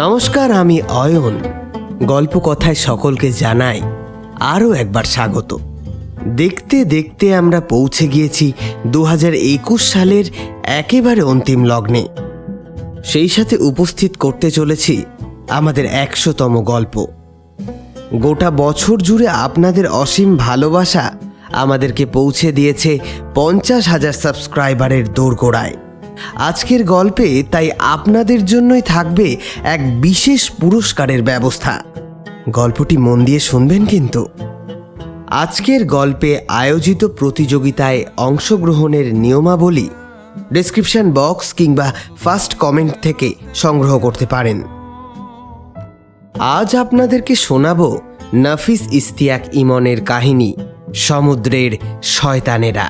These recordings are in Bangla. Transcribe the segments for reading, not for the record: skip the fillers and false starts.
নমস্কার, আমি অয়ন। গল্প কথায় সকলকে জানাই আরও একবার স্বাগত। দেখতে দেখতে আমরা পৌঁছে গিয়েছি 2021 সালের একেবারে অন্তিম লগ্নে। সেই সাথে উপস্থিত করতে চলেছি আমাদের 100তম গল্প। গোটা বছর জুড়ে আপনাদের অসীম ভালোবাসা আমাদেরকে পৌঁছে দিয়েছে 50,000 সাবস্ক্রাইবারের দোরগোড়ায়। আজকের গল্পে তাই আপনাদের জন্যই থাকবে এক বিশেষ পুরস্কারের ব্যবস্থা। গল্পটি মন দিয়ে শুনবেন কিন্তু। আজকের গল্পে আয়োজিত প্রতিযোগিতায় অংশগ্রহণের নিয়মাবলী ডেসক্রিপশন বক্স কিংবা ফার্স্ট কমেন্ট থেকে সংগ্রহ করতে পারেন। আজ আপনাদেরকে শোনাবো নাফিস ইশতিয়াক ইমনের কাহিনী সমুদ্রের শয়তানেরা।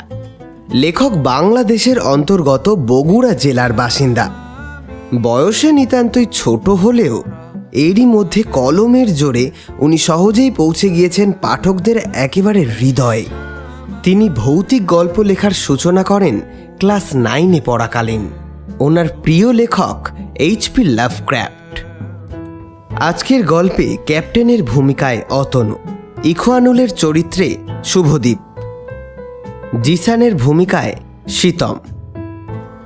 লেখক বাংলাদেশের অন্তর্গত বগুড়া জেলার বাসিন্দা। বয়সে নিতান্তই ছোট হলেও এরই মধ্যে কলমের জোরে উনি সহজেই পৌঁছে গিয়েছেন পাঠকদের একেবারে হৃদয়ে। তিনি ভৌতিক গল্প লেখার সূচনা করেন ক্লাস 9-এ পড়াকালীন। ওনার প্রিয় লেখক H.P. লাভক্রাফট। আজকের গল্পে ক্যাপ্টেনের ভূমিকায় অতনু, ইখওয়ানুলের চরিত্রে শুভদীপ, জিসানের ভূমিকায় শীতম।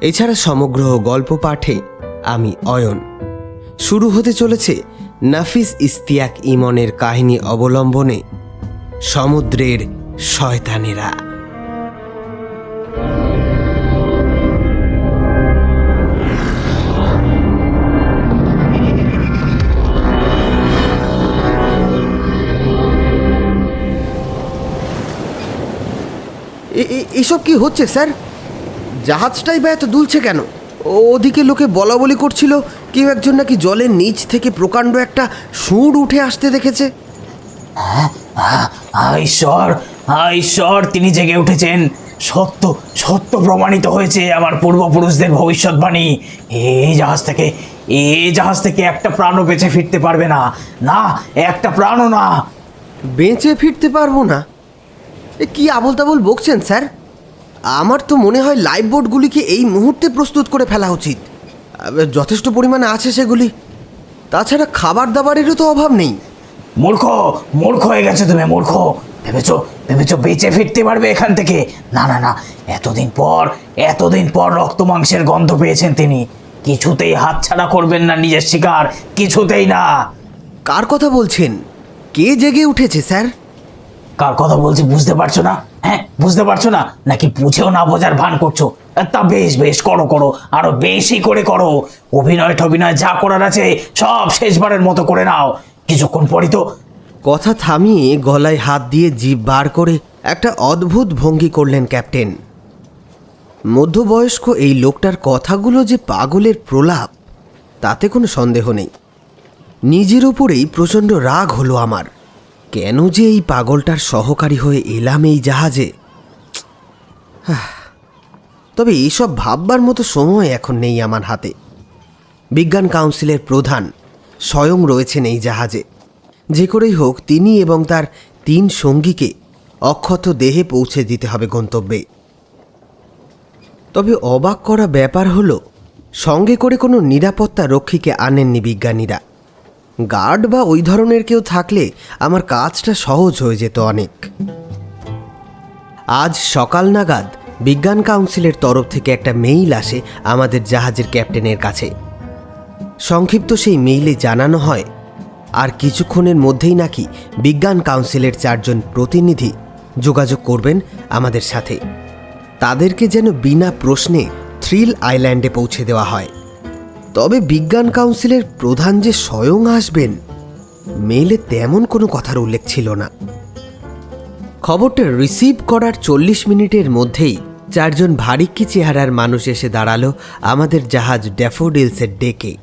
এছাড়া সমগ্র গল্প পাঠে আমি অয়ন। শুরু হতে চলেছে নাফিস ইশতিয়াক ইমনের কাহিনী অবলম্বনে সমুদ্রের শয়তানেরা। এসব কি হচ্ছে স্যার? জাহাজটাই বা এত দুলছে কেন? ওদিকে লোকে বলা বলি করছিল কেউ একজন নাকি জলের নিচ থেকে প্রকাণ্ড একটা সুর উঠে আসতে দেখেছে। ঈশ্বর, তিনি জেগে উঠেছেন। সত্য সত্য প্রমাণিত হয়েছে আমার পূর্বপুরুষদের ভবিষ্যৎবাণী। এই জাহাজ থেকে একটা প্রাণও বেঁচে ফিরতে পারবে না। না, একটা প্রাণও না। বেঁচে ফিরতে পারবো না? কি আবোল তাবোল বকছেন স্যার? আমার তো মনে হয় লাইফ বোটগুলিকে এই মুহূর্তে প্রস্তুত করে ফেলা উচিত। যথেষ্ট পরিমাণে আছে সেগুলি। তাছাড়া খাবার দাবারেরও তো অভাব নেই। মূর্খ হয়ে গেছো তুমি, মূর্খ। ভেবেছো বেঁচে ফিরতে পারবে এখান থেকে? না না না, এতদিন পর রক্ত মাংসের গন্ধ পেয়েছেন তিনি। কিছুতেই হাতছাড়া করবেন না নিজের শিকার, কিছুতেই না। কার কথা বলছেন? কে জেগে উঠেছে স্যার? কার কথা বলছি বুঝতে পারছো না? হ্যাঁ, বুঝতে পারছো না নাকি? বুঝেও না বোঝার ভান করছো? তা বেশ করো, আরো বেশি করে করো। অভিনয় যা করার আছে সব শেষবারের মতো করে নাও। কিছুক্ষণ পরই তো। কথা থামিয়ে গলায় হাত দিয়ে জিভ বার করে একটা অদ্ভুত ভঙ্গি করলেন ক্যাপ্টেন। মধ্যবয়স্ক এই লোকটার কথাগুলো যে পাগলের প্রলাপ তাতে কোনো সন্দেহ নেই। নিজের উপরেই প্রচণ্ড রাগ হলো আমার। কেন যে এই পাগলটার সহকারী হয়ে এলাম এই জাহাজে? তবে এইসব ভাববার মতো সময় এখন নেই আমার হাতে। বিজ্ঞান কাউন্সিলের প্রধান স্বয়ং রয়েছেন এই জাহাজে। যে করেই হোক তিনি এবং তার 3 সঙ্গীকে অক্ষত দেহে পৌঁছে দিতে হবে গন্তব্যে। তবে অবাক করা ব্যাপার হলো, সঙ্গে করে কোনো নিরাপত্তা রক্ষীকে আনেননি বিজ্ঞানীরা। গার্ড বা ওই ধরনের কেউ থাকলে আমার কাজটা সহজ হয়ে যেত অনেক। আজ সকাল নাগাদ বিজ্ঞান কাউন্সিলের তরফ থেকে একটা মেইল আসে আমাদের জাহাজের ক্যাপ্টেনের কাছে। সংক্ষিপ্ত সেই মেইলে জানানো হয় আর কিছুক্ষণের মধ্যেই নাকি বিজ্ঞান কাউন্সিলের 4 জন প্রতিনিধি যোগাযোগ করবেন আমাদের সাথে। তাদেরকে যেন বিনা প্রশ্নে থ্রিল আইল্যান্ডে পৌঁছে দেওয়া হয়। তবে বিজ্ঞান কাউন্সিলের প্রধান যে স্বয়ং আসবেন, মেইলে তেমন কোনো কথার উল্লেখ ছিল না। খবরটা রিসিভ করার 40 মিনিটের মধ্যেই 4 জন ভারিক্কি চেহারার মানুষ এসে দাঁড়ালো আমাদের জাহাজ ড্যাফোডিলসের ডেকে।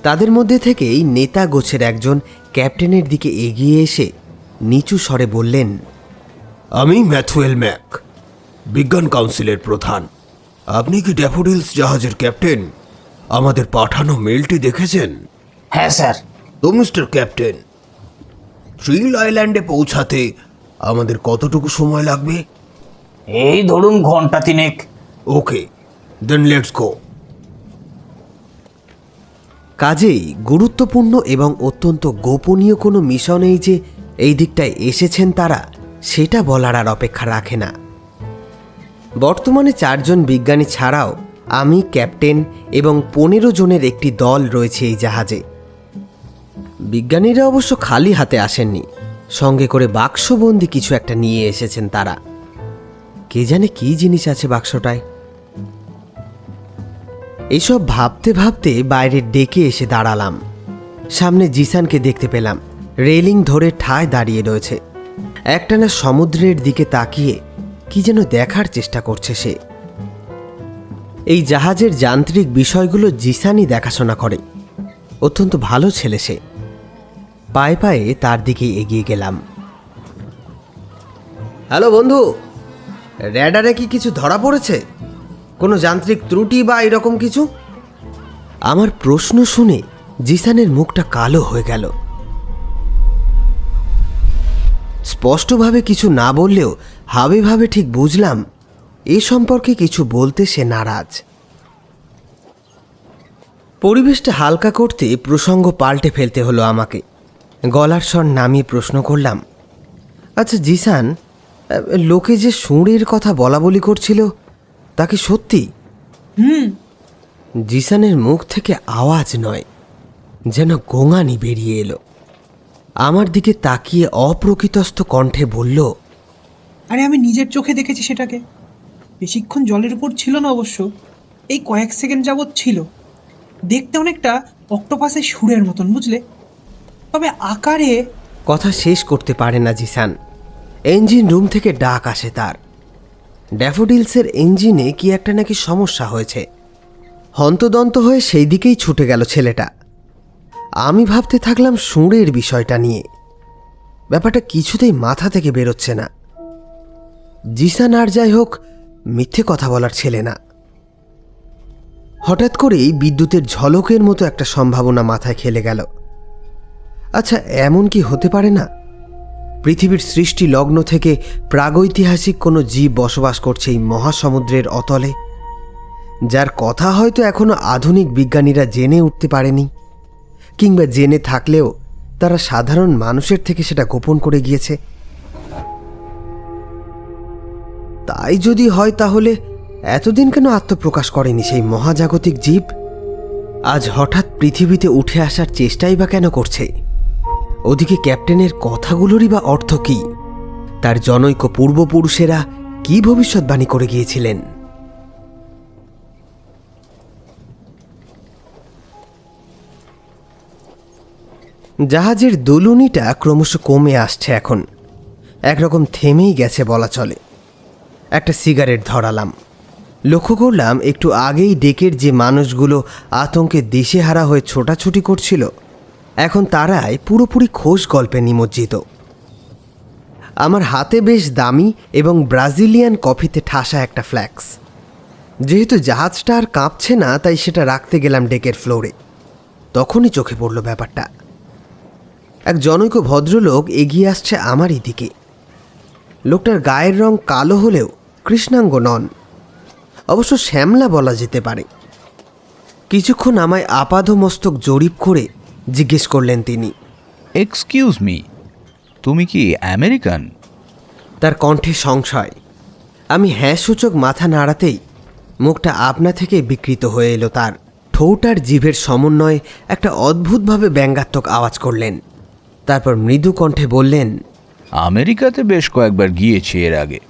তাদের মধ্যে থেকেই নেতা গোছের একজন ক্যাপ্টেনের দিকে এগিয়ে এসে নিচু স্বরে বললেন, আমি ম্যাথুয়েল ম্যাক, বিজ্ঞান কাউন্সিলের প্রধান। আপনি কি ড্যাফোডিলস জাহাজের ক্যাপ্টেন? আমাদের পাঠানো মেলটি দেখেছেন? হ্যাঁ স্যার। তো মিস্টার ক্যাপ্টেন, থ্রিল আইল্যান্ডে পৌঁছাতে আমাদের কতটুকু সময় লাগবে? এই ধরুন ঘন্টা 3। ওকে, দেন লেটস গো। কাজেই গুরুত্বপূর্ণ এবং অত্যন্ত গোপনীয় কোনো মিশনেই যে এই দিকটায় এসেছেন তারা, সেটা বলার আর অপেক্ষা রাখে না। বর্তমানে 4 জন বিজ্ঞানী ছাড়াও আমি, ক্যাপ্টেন এবং 15 জনের একটি দল রয়েছে এই জাহাজে। বিজ্ঞানীরা অবশ্য খালি হাতে আসেননি, সঙ্গে করে বাক্সবন্দি কিছু একটা নিয়ে এসেছেন তারা। কে জানে কী জিনিস আছে বাক্সটায়। এইসব ভাবতে ভাবতে বাইরের ডেকে এসে দাঁড়ালাম। সামনে জিসানকে দেখতে পেলাম, রেলিং ধরে ঠায় দাঁড়িয়ে রয়েছে। একটানা সমুদ্রের দিকে তাকিয়ে কি যেন দেখার চেষ্টা করছে সে। এই জাহাজের যান্ত্রিক বিষয়গুলো জিসানই দেখাশোনা করে। অত্যন্ত ভালো ছেলে সে। পায়ে পায়ে তার দিকে এগিয়ে গেলাম। হ্যালো বন্ধু, র্যাডারে কি কিছু ধরা পড়েছে? কোনো যান্ত্রিক ত্রুটি বা এরকম কিছু? আমার প্রশ্ন শুনে জিসানের মুখটা কালো হয়ে গেল। স্পষ্টভাবে কিছু না বললেও হাবে ভাবে ঠিক বুঝলাম এ সম্পর্কে কিছু বলতে সে নারাজ। পরিবেশটা হালকা করতে প্রসঙ্গ পাল্টে ফেলতে হলো আমাকে। গলার স্বর নামিয়ে প্রশ্ন করলাম, আচ্ছা জিসান, লোকে যে সুঁড়ের কথা বলা বলি করছিল তা কি সত্যি? জিসানের মুখ থেকে আওয়াজ নয়, যেন গোঙানি বেরিয়ে এলো। আমার দিকে তাকিয়ে অপ্রকৃতস্থ কণ্ঠে বলল, আরে আমি নিজের চোখে দেখেছি সেটাকে। বেশিক্ষণ জলের উপর ছিল না অবশ্য, এই কয়েক সেকেন্ড যাবৎ ছিল। দেখতে অনেকটা অক্টোপাসের সুরের মতন, বুঝলে? তবে আকারে... কথা শেষ করতে পারে না জিসান। ইঞ্জিন রুম থেকে ডাক আসে তার। ড্যাফোডিলসের ইঞ্জিনে কি একটা নাকি সমস্যা হয়েছে। হন্তদন্ত হয়ে সেই দিকেই ছুটে গেল ছেলেটা। আমি ভাবতে থাকলাম সুঁড়ের বিষয়টা নিয়ে। ব্যাপারটা কিছুতেই মাথা থেকে বেরোচ্ছে না। জিসান আর যাই হোক মিথ্যে কথা বলার ছেলে না। হঠাৎ করেই বিদ্যুতের ঝলকের মতো একটা সম্ভাবনা মাথায় খেলে গেল। আচ্ছা, এমন কি হতে পারে না পৃথিবীর সৃষ্টি লগ্ন থেকে প্রাগৈতিহাসিক কোনো জীব বসবাস করছে এই মহাসমুদ্রের অতলে, যার কথা হয়তো এখনো আধুনিক বিজ্ঞানীরা জেনে উঠতে পারেনি, কিংবা জেনে থাকলেও তারা সাধারণ মানুষের থেকে সেটা গোপন করে গিয়েছে। তাই যদি হয় তাহলে এতদিন কেন আত্মপ্রকাশ করেনি সেই মহাজাগতিক জীব? আজ হঠাৎ পৃথিবীতে উঠে আসার চেষ্টাই বা কেন করছে? ওদিকে ক্যাপ্টেনের কথাগুলোরই বা অর্থ কী? তার জনৈক পূর্বপুরুষেরা কি ভবিষ্যৎবাণী করে গিয়েছিলেন? জাহাজের দুলুনিটা ক্রমশ কমে আসছে এখন। একরকম থেমেই গেছে বলা চলে। একটা সিগারেট ধরালাম। লক্ষ্য করলাম একটু আগেই ডেকের যে মানুষগুলো আতঙ্কে দিশেহারা হয়ে ছোটাছুটি করছিল, এখন তারাই পুরোপুরি খোশ গল্পে নিমজ্জিত। আমার হাতে বেশ দামি এবং ব্রাজিলিয়ান কফিতে ঠাসা একটা ফ্ল্যাক্স। যেহেতু জাহাজটা আর কাঁপছে না, তাই সেটা রাখতে গেলাম ডেকের ফ্লোরে। তখনই চোখে পড়ল ব্যাপারটা। এক জনৈক ভদ্রলোক এগিয়ে আসছে আমারই দিকে। লোকটার গায়ের রং কালো হলেও কৃষ্ণাঙ্গ নন, অবশ্য শ্যামলা বলা যেতে পারে। কিছুক্ষণ আমায় আপাদমস্তক জরিপ করে জিজ্ঞেস করলেন তিনি, এক্সকিউজ মি, তুমি কি আমেরিকান? তার কণ্ঠে সংশয়। আমি হ্যাঁ সূচক মাথা নাড়াতেই মুখটা আপনা থেকে বিকৃত হয়ে এলো তার। ঠোঁট আর জিভের সমন্বয়ে একটা অদ্ভুতভাবে ব্যঙ্গাত্মক আওয়াজ করলেন। তারপর মৃদু কণ্ঠে বললেন, আমেরিকাতে বেশ কয়েকবার গিয়েছি এর আগে,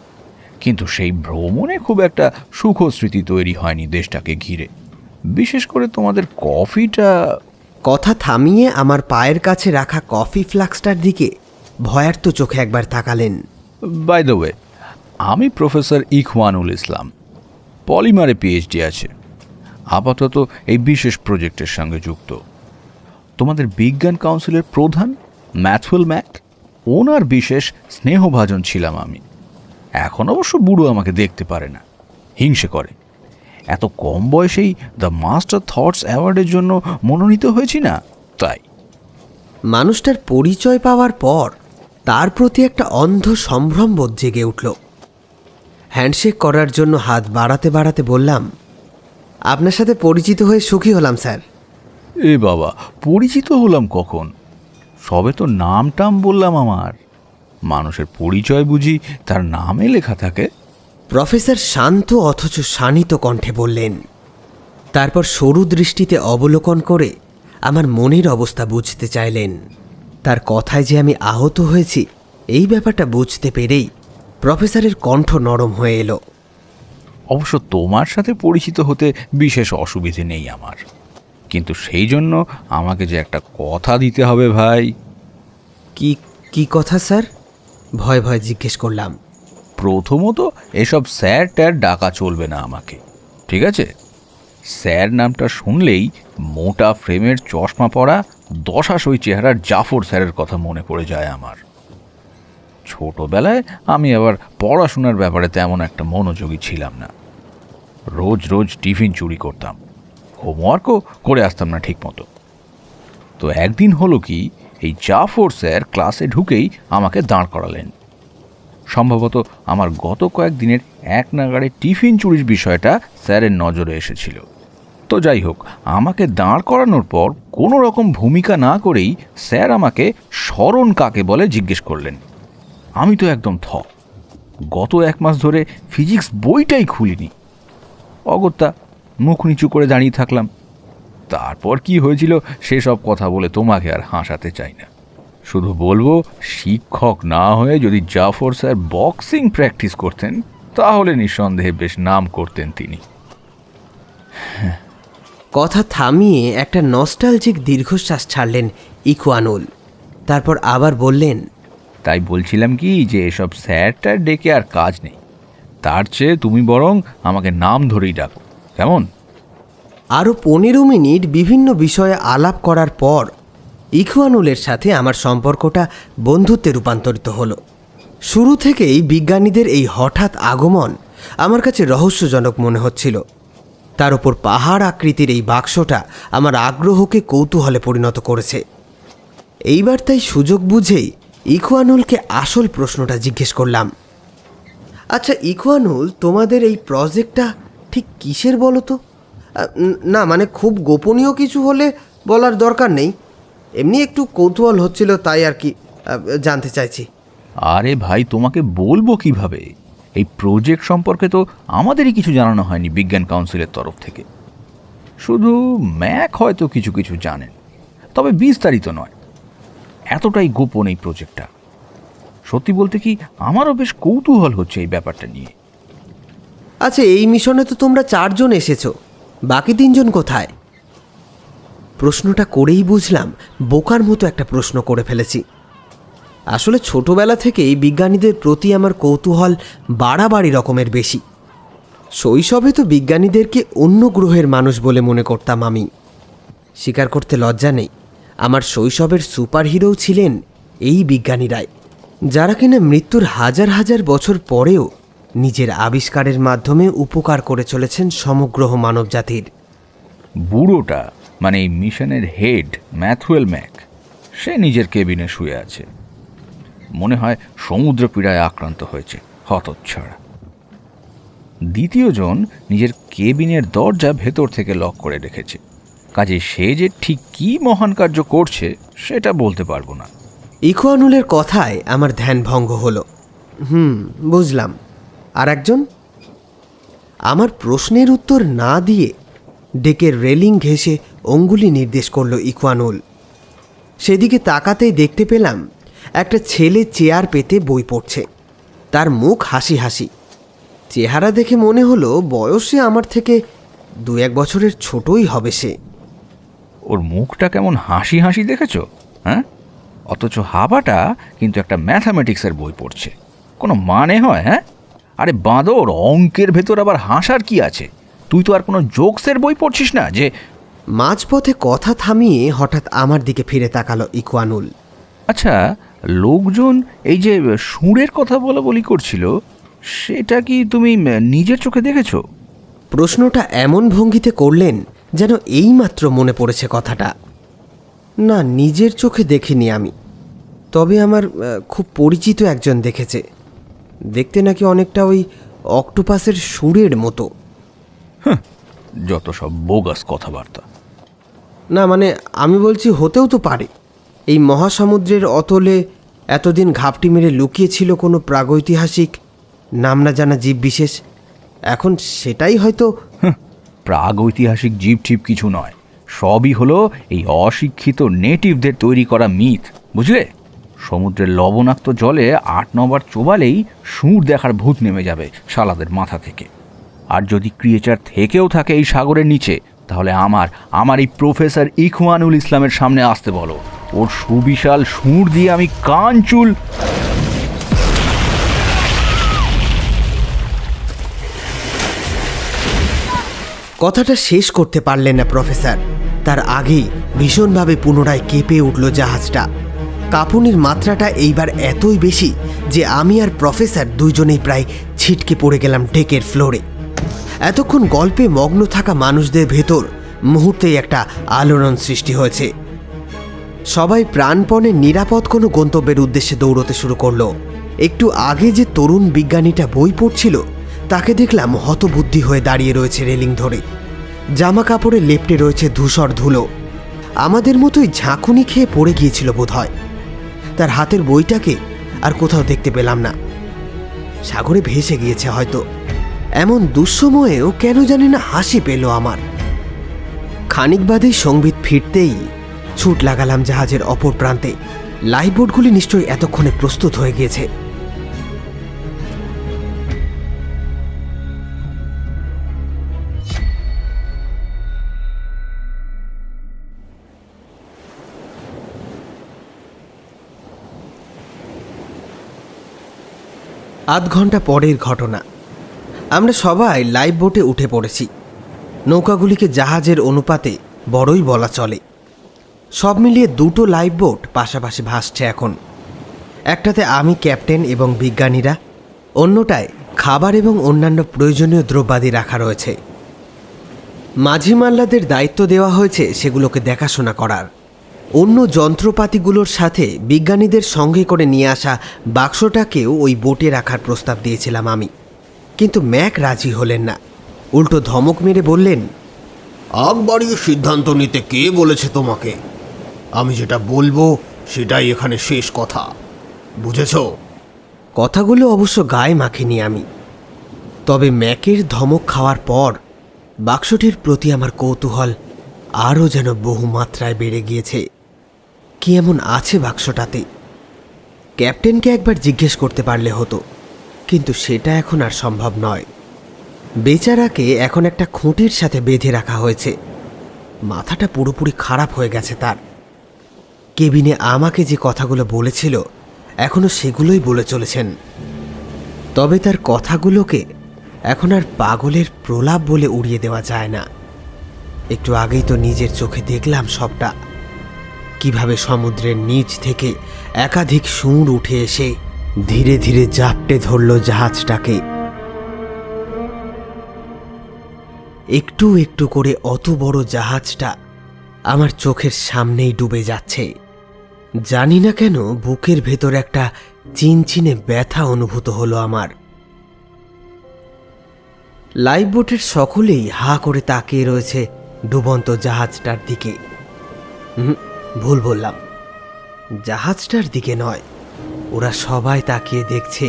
কিন্তু সেই ভ্রমণে খুব একটা সুখস্মৃতি তৈরি হয়নি দেশটাকে ঘিরে। বিশেষ করে তোমাদের কফিটা... কথা থামিয়ে আমার পায়ের কাছে রাখা কফি ফ্লাক্সটার দিকে ভয়ার্ত চোখে একবার তাকালেন। বাই দ্য ওয়ে, আমি প্রফেসর ইখওয়ানুল ইসলাম, পলিমারে পিএইচডি আছে। আপাতত এই বিশেষ প্রজেক্টের সঙ্গে যুক্ত। তোমাদের বিজ্ঞান কাউন্সিলের প্রধান ম্যাথওয়েল ম্যাক, ওনার বিশেষ স্নেহভাজন ছিলাম আমি। এখন অবশ্য বুড়ো আমাকে দেখতে পারে না, হিংসে করে। এত কম বয়সেই দ্য মাস্টার থটস অ্যাওয়ার্ডের জন্য মনোনীত হয়েছি না, তাই। মানুষটার পরিচয় পাওয়ার পর তার প্রতি একটা অন্ধ সম্ভ্রমবোধ জেগে উঠল। হ্যান্ডশেক করার জন্য হাত বাড়াতে বাড়াতে বললাম, আপনার সাথে পরিচিত হয়ে সুখী হলাম স্যার। এ বাবা, পরিচিত হলাম কখন? সবে তো নাম টাম বললাম আমার। মানুষের পরিচয় বুঝি তার নামে লেখা থাকে? প্রফেসর শান্ত অথচ শানিত কণ্ঠে বললেন। তারপর সরু দৃষ্টিতে অবলোকন করে আমার মনের অবস্থা বুঝতে চাইলেন। তার কথায় যে আমি আহত হয়েছি এই ব্যাপারটা বুঝতে পেরেই প্রফেসরের কণ্ঠ নরম হয়ে এলো। অবশ্য তোমার সাথে পরিচিত হতে বিশেষ অসুবিধে নেই আমার, কিন্তু সেই জন্য আমাকে যে একটা কথা দিতে হবে ভাই। কি কি কথা স্যার? ভয় ভয় জিজ্ঞেস করলাম। প্রথমত এসব স্যার ট্যার ডাকা চলবে না আমাকে, ঠিক আছে? স্যার নামটা শুনলেই মোটা ফ্রেমের চশমা পরা দশাশই চেহারার জাফর স্যারের কথা মনে পড়ে যায় আমার। ছোটবেলায় আমি আবার পড়াশোনার ব্যাপারে তেমন একটা মনোযোগী ছিলাম না। রোজ রোজ টিফিন চুরি করতাম, হোমওয়ার্কও করে আসতাম না ঠিক মতো। তো একদিন হলো কি, এই জাফর স্যার ক্লাসে ঢুকেই আমাকে দাঁড় করালেন। সম্ভবত আমার গত কয়েকদিনের এক নাগাড়ে টিফিন চুরির বিষয়টা স্যারের নজরে এসেছিল। তো যাই হোক, আমাকে দাঁড় করানোর পর কোনো রকম ভূমিকা না করেই স্যার আমাকে স্মরণ কাকে বলে জিজ্ঞেস করলেন। আমি তো একদম গত 1 মাস ধরে ফিজিক্স বইটাই খুলিনি। অগত্যা মুখ নিচু করে দাঁড়িয়ে থাকলাম। তারপর কি হয়েছিল সেসব কথা বলে তোমাকে আর হাসাতে চাই না। শুধু বলবো, শিক্ষক না হয়ে যদি জাফর স্যার বক্সিং প্র্যাকটিস করতেন তাহলে নিঃসন্দেহে বেশ নাম করতেন তিনি। কথা থামিয়ে একটা নস্টালজিক দীর্ঘশ্বাস ছাড়লেন ইখওয়ানুল। তারপর আবার বললেন, তাই বলছিলাম কি যে এসব স্যারটার ডেকে আর কাজ নেই, তার চেয়ে তুমি বরং আমাকে নাম ধরেই ডাকো, কেমন? আরও 15 মিনিট বিভিন্ন বিষয়ে আলাপ করার পর ইখওয়ানুলের সাথে আমার সম্পর্কটা বন্ধুত্বে রূপান্তরিত হলো। শুরু থেকেই বিজ্ঞানীদের এই হঠাৎ আগমন আমার কাছে রহস্যজনক মনে হচ্ছিল। তার উপর পাহাড় আকৃতির এই বাক্সটা আমার আগ্রহকে কৌতূহলে পরিণত করেছে। এইবার তাই সুযোগ বুঝেই ইখওয়ানুলকে আসল প্রশ্নটা জিজ্ঞেস করলাম। আচ্ছা ইখওয়ানুল, তোমাদের এই প্রজেক্টটা ঠিক কিসের বলো তো? না মানে খুব গোপনীয় কিছু হলে বলার দরকার নেই, এমনি একটু কৌতূহল হচ্ছিল তাই আর কি জানতে চাইছি। আরে ভাই, তোমাকে বলবো কিভাবে? এই প্রজেক্ট সম্পর্কে তো আমাদেরই কিছু জানানো হয়নি বিজ্ঞান কাউন্সিলের তরফ থেকে। শুধু ম্যাক হয়তো কিছু কিছু জানেন, তবে বিস্তারিত নয়। এতটাই গোপন এই প্রজেক্টটা। সত্যি বলতে কি, আমারও বেশ কৌতূহল হচ্ছে এই ব্যাপারটা নিয়ে। আচ্ছা এই মিশনে তো তোমরা 4 জন এসেছো, বাকি 3 জন কোথায়? প্রশ্নটা করেই বুঝলাম বোকার মতো একটা প্রশ্ন করে ফেলেছি। আসলে ছোটবেলা থেকেই বিজ্ঞানীদের প্রতি আমার কৌতূহল বাড়াবাড়ি রকমের বেশি। শৈশবে তো বিজ্ঞানীদেরকে অন্য গ্রহের মানুষ বলে মনে করতাম আমি। স্বীকার করতে লজ্জা নেই, আমার শৈশবের সুপারহিরো ছিলেন এই বিজ্ঞানীরাই, যারা কিনা মৃত্যুর হাজার হাজার বছর পরেও নিজের আবিষ্কারের মাধ্যমে উপকার করে চলেছেন সমগ্র মানবজাতির। বুড়োটা মানে এই মিশনের হেড ম্যাথুয়েল ম্যাক, সে নিজের কেবিনে শুয়ে আছে। মনে হয় সমুদ্র পীড়ায় আক্রান্ত হয়েছে, হতচ্ছাড়া। দ্বিতীয় জন নিজের কেবিনের দরজা ভেতর থেকে লক করে রেখেছে। কাজে সে যে ঠিক কী মহান কার্য করছে সেটা বলতে পারবো না। ইখওয়ানুলের কথায় আমার ধ্যান ভঙ্গ হলো। বুঝলাম। আর একজন? আমার প্রশ্নের উত্তর না দিয়ে ডেকের রেলিং ঘেঁষে অঙ্গুলি নির্দেশ করল ইখওয়ানুল। সেদিকে তাকাতেই দেখতে পেলাম একটা ছেলে চেয়ার পেতে বই পড়ছে। তার মুখ হাসি হাসি। চেহারা দেখে মনে হলো বয়সে আমার থেকে 2-1 বছরের ছোটই হবে সে। ওর মুখটা কেমন হাসি হাসি দেখেছো? হ্যাঁ, অথচ হাবাটা কিন্তু একটা ম্যাথামেটিক্সের বই পড়ছে। কোনো মানে হয়? হ্যাঁ, আরে বাঁদর, অঙ্কের ভেতর আবার হাসার কি আছে? তুই তো আর কোনো জোকসের বই পড়ছিস না যে? মাঝপথে কথা থামিয়ে হঠাৎ আমার দিকে ফিরে তাকালো ইখওয়ানুল। আচ্ছা, লোকজন এই যে সুরের কথা বলি করছিল, সেটা কি তুমি নিজের চোখে দেখেছো? প্রশ্নটা এমন ভঙ্গিতে করলেন যেন এইমাত্র মনে পড়েছে কথাটা। না, নিজের চোখে দেখিনি আমি, তবে আমার খুব পরিচিত একজন দেখেছে। দেখতে নাকি অনেকটা ওই অক্টোপাসের সুরের মতো। যত সব বোগাস কথাবার্তা। না মানে আমি বলছি হতেও তো পারে এই মহাসমুদ্রের অতলে এতদিন ঘাপটি মেরে লুকিয়েছিল কোনো প্রাগৈতিহাসিক নাম না জানা জীববিশেষ। এখন সেটাই হয়তো। প্রাগৈতিহাসিক জীব ঠিপ কিছু নয়, সবই হলো এই অশিক্ষিত নেটিভদের তৈরি করা মিথ, বুঝলে? সমুদ্রের লবণাক্ত জলে 8-9 বার চোবালেই সুর দেখার ভূত নেমে যাবে শালাদের মাথা থেকে। আর যদি ক্রিয়েচার থেকেও থাকে এই সাগরের নিচে, তাহলে আমার এই প্রফেসর ইখওয়ানুল ইসলামের সামনে আসতে বলো। ওর সুবিশাল সুর দিয়ে আমি কান চুল। কথাটা শেষ করতে পারলেন না প্রফেসর, তার আগেই ভীষণভাবে পুনরায় কেঁপে উঠল জাহাজটা। কাঁপুনির মাত্রাটা এইবার এতই বেশি যে আমি আর প্রফেসর দুইজনেই প্রায় ছিটকে পড়ে গেলাম ডেকের ফ্লোরে। এতক্ষণ গল্পে মগ্ন থাকা মানুষদের ভেতর মুহূর্তেই একটা আলোড়ন সৃষ্টি হয়েছে। সবাই প্রাণপণে নিরাপদ কোনো গন্তব্যের উদ্দেশ্যে দৌড়তে শুরু করলো। একটু আগে যে তরুণ বিজ্ঞানীটা বই পড়ছিল তাকে দেখলাম হতবুদ্ধি হয়ে দাঁড়িয়ে রয়েছে রেলিং ধরে, জামা কাপড়ে লেপ্টে রয়েছে ধূসর ধুলো। আমাদের মতোই ঝাঁকুনি খেয়ে পড়ে গিয়েছিল বোধহয়। তার হাতের বইটাকে আর কোথাও দেখতে পেলাম না, সাগরে ভেসে গিয়েছে হয়তো। এমন দুঃসময়েও কেন জানি না হাসি পেল আমার। খানিক বাদেই সংবিত ফিরতেই ছুট লাগালাম জাহাজের অপর প্রান্তে। লাইফবোটগুলি নিশ্চয়ই এতক্ষণে প্রস্তুত হয়ে গিয়েছে। আধ ঘন্টা পরের ঘটনা। আমরা সবাই লাইফ বোটে উঠে পড়েছি। নৌকাগুলিকে জাহাজের অনুপাতে বড়ই বলা চলে। সব মিলিয়ে 2টো লাইফ বোট পাশাপাশি ভাসছে এখন। একটাতে আমি ক্যাপ্টেন এবং বিজ্ঞানীরা, অন্যটায় খাবার এবং অন্যান্য প্রয়োজনীয় দ্রব্যাদি রাখা রয়েছে। মাঝি মাল্লাদের দায়িত্ব দেওয়া হয়েছে সেগুলোকে দেখাশোনা করার। অন্য যন্ত্রপাতিগুলোর সাথে বিজ্ঞানীদের সঙ্গে করে নিয়ে আসা বাক্সটাকেও ওই বোটে রাখার প্রস্তাব দিয়েছিলাম আমি, কিন্তু ম্যাক রাজি হলেন না। উল্টো ধমক মেরে বললেন, আগ বাড়িয়ে সিদ্ধান্ত নিতে কে বলেছে তোমাকে? আমি যেটা বলবো সেটাই এখানে শেষ কথা, বুঝেছো? কথাগুলো অবশ্য গায়ে মাখিনি আমি। তবে ম্যাকের ধমক খাওয়ার পর বাক্সটির প্রতি আমার কৌতূহল আরও যেন বহু মাত্রায় বেড়ে গিয়েছে। কি এমন আছে বাক্সটাতে? ক্যাপ্টেনকে একবার জিজ্ঞেস করতে পারলে হতো, কিন্তু সেটা এখন আর সম্ভব নয়। বেচারাকে এখন একটা খুঁটির সাথে বেঁধে রাখা হয়েছে। মাথাটা পুরোপুরি খারাপ হয়ে গেছে তার। কেবিনে আমাকে যে কথাগুলো বলেছিল এখনও সেগুলোই বলে চলেছেন। তবে তার কথাগুলোকে এখন আর পাগলের প্রলাপ বলে উড়িয়ে দেওয়া যায় না। একটু আগেই তো নিজের চোখে দেখলাম সবটা, কিভাবে সমুদ্রের নিচ থেকে একাধিক সুর উঠে এসে ধীরে ধীরে জাপটে ধরল জাহাজটাকে। একটু একটু করে অত বড় জাহাজটা আমার চোখের সামনেই ডুবে যাচ্ছে। জানি না কেন বুকের ভেতর একটা চিনচিনে ব্যথা অনুভূত হলো আমার। লাইফ বোটের সকলেই হা করে তাকিয়ে রয়েছে ডুবন্ত জাহাজটার দিকে। ভুল বললাম, জাহাজটার দিকে নয়, ওরা সবাই তাকিয়ে দেখছে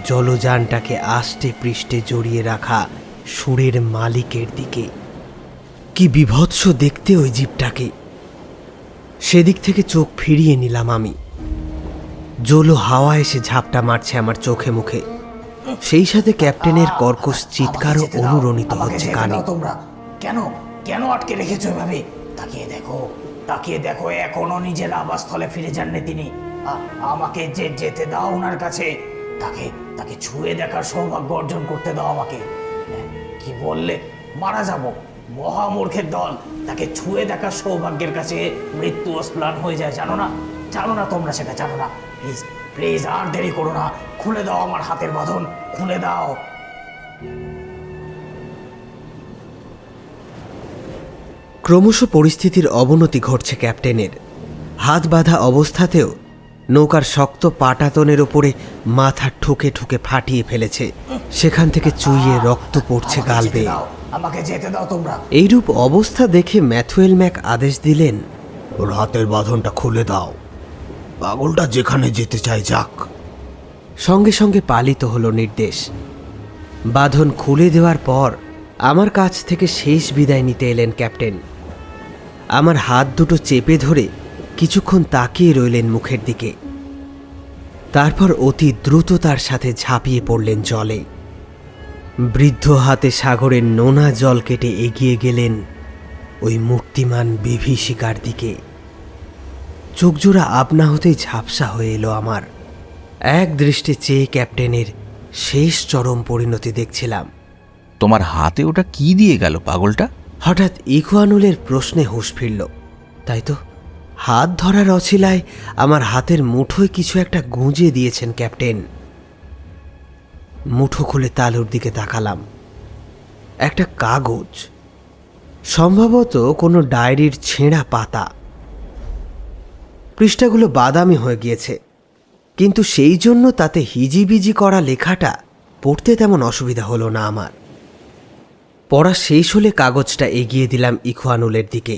জলযানটাকে আষ্টে পৃষ্ঠে জড়িয়ে রাখা সুরের মালিকের দিকে। কি বিভৎস দেখতে ওই জীবটাকে। সেদিক থেকে চোখ ফিরিয়ে নিলাম আমি। জলো হাওয়া এসে ঝাপটা মারছে আমার চোখে মুখে, সেই সাথে ক্যাপ্টেনের কর্কশ চিৎকারও অনুরণিত হচ্ছে কানে। তোমরা কেন কেন আটকে রেখেছো এভাবে? তাকিয়ে দেখো, তাকিয়ে দেখো, এখনো নিজের আবাসস্থলে ফিরে যাননি তিনি। আমাকে যেতে দাও ওনার কাছে। তাকে ছুঁয়ে দেখার সৌভাগ্য অর্জন করতে দাও আমাকে। কি বললে? মারা যাব? মহামূর্খের দল! তাকে ছুঁয়ে দেখার সৌভাগ্যের কাছে মৃত্যু স্প্লান হয়ে যায়, জানো না? জানো না তোমরা সেটা? জানো না? প্লিজ প্লিজ আর দেরি করো না, খুলে দাও আমার হাতের বাঁধন, খুলে দাও। ক্রমশ পরিস্থিতির অবনতি ঘটছে ক্যাপ্টেনের। হাত বাঁধা অবস্থাতেও নৌকার শক্ত পাটাতনের ওপরে মাথা ঠুকে ঠুকে ফাটিয়ে ফেলেছে। সেখান থেকে চুইয়ে রক্ত পড়ছে গাল বেয়ে। আমাকে যেতে দাও তোমরা। এইরূপ অবস্থা দেখে ম্যাথুয়েল ম্যাক আদেশ দিলেন, ওর হাতের বাঁধনটা খুলে দাও, পাগলটা যেখানে যেতে চায় যাক। সঙ্গে সঙ্গে পালিত হলো নির্দেশ। বাঁধন খুলে দেওয়ার পর আমার কাছ থেকে শেষ বিদায় নিতে এলেন ক্যাপ্টেন। আমার হাত দুটো চেপে ধরে কিছুক্ষণ তাকিয়ে রইলেন মুখের দিকে। তারপর অতি দ্রুততার সাথে ঝাঁপিয়ে পড়লেন জলে। বৃদ্ধ হাতে সাগরের নোনা জল কেটে এগিয়ে গেলেন ওই মূর্তিমান বিভীষিকার দিকে। চোখজোড়া আপনা হতেই ঝাপসা হয়ে এলো আমার। এক দৃষ্টে চেয়ে ক্যাপ্টেনের শেষ চরম পরিণতি দেখছিলাম। তোমার হাতে ওটা কি দিয়ে গেল পাগলটা? হঠাৎ ইখওয়ানুলের প্রশ্নে হুঁশ ফিরল। তাই তো, হাত ধরার অছিলায় আমার হাতের মুঠোয় কিছু একটা গুঁজে দিয়েছেন ক্যাপ্টেন। মুঠো খুলে তালুর দিকে তাকালাম। একটা কাগজ, সম্ভবত কোনো ডায়েরির ছেঁড়া পাতা। পৃষ্ঠাগুলো বাদামি হয়ে গিয়েছে, কিন্তু সেই জন্য তাতে হিজিবিজি করা লেখাটা পড়তে তেমন অসুবিধা হলো না আমার। পড়া শেষ হলে কাগজটা এগিয়ে দিলাম ইখওয়ানুলের দিকে।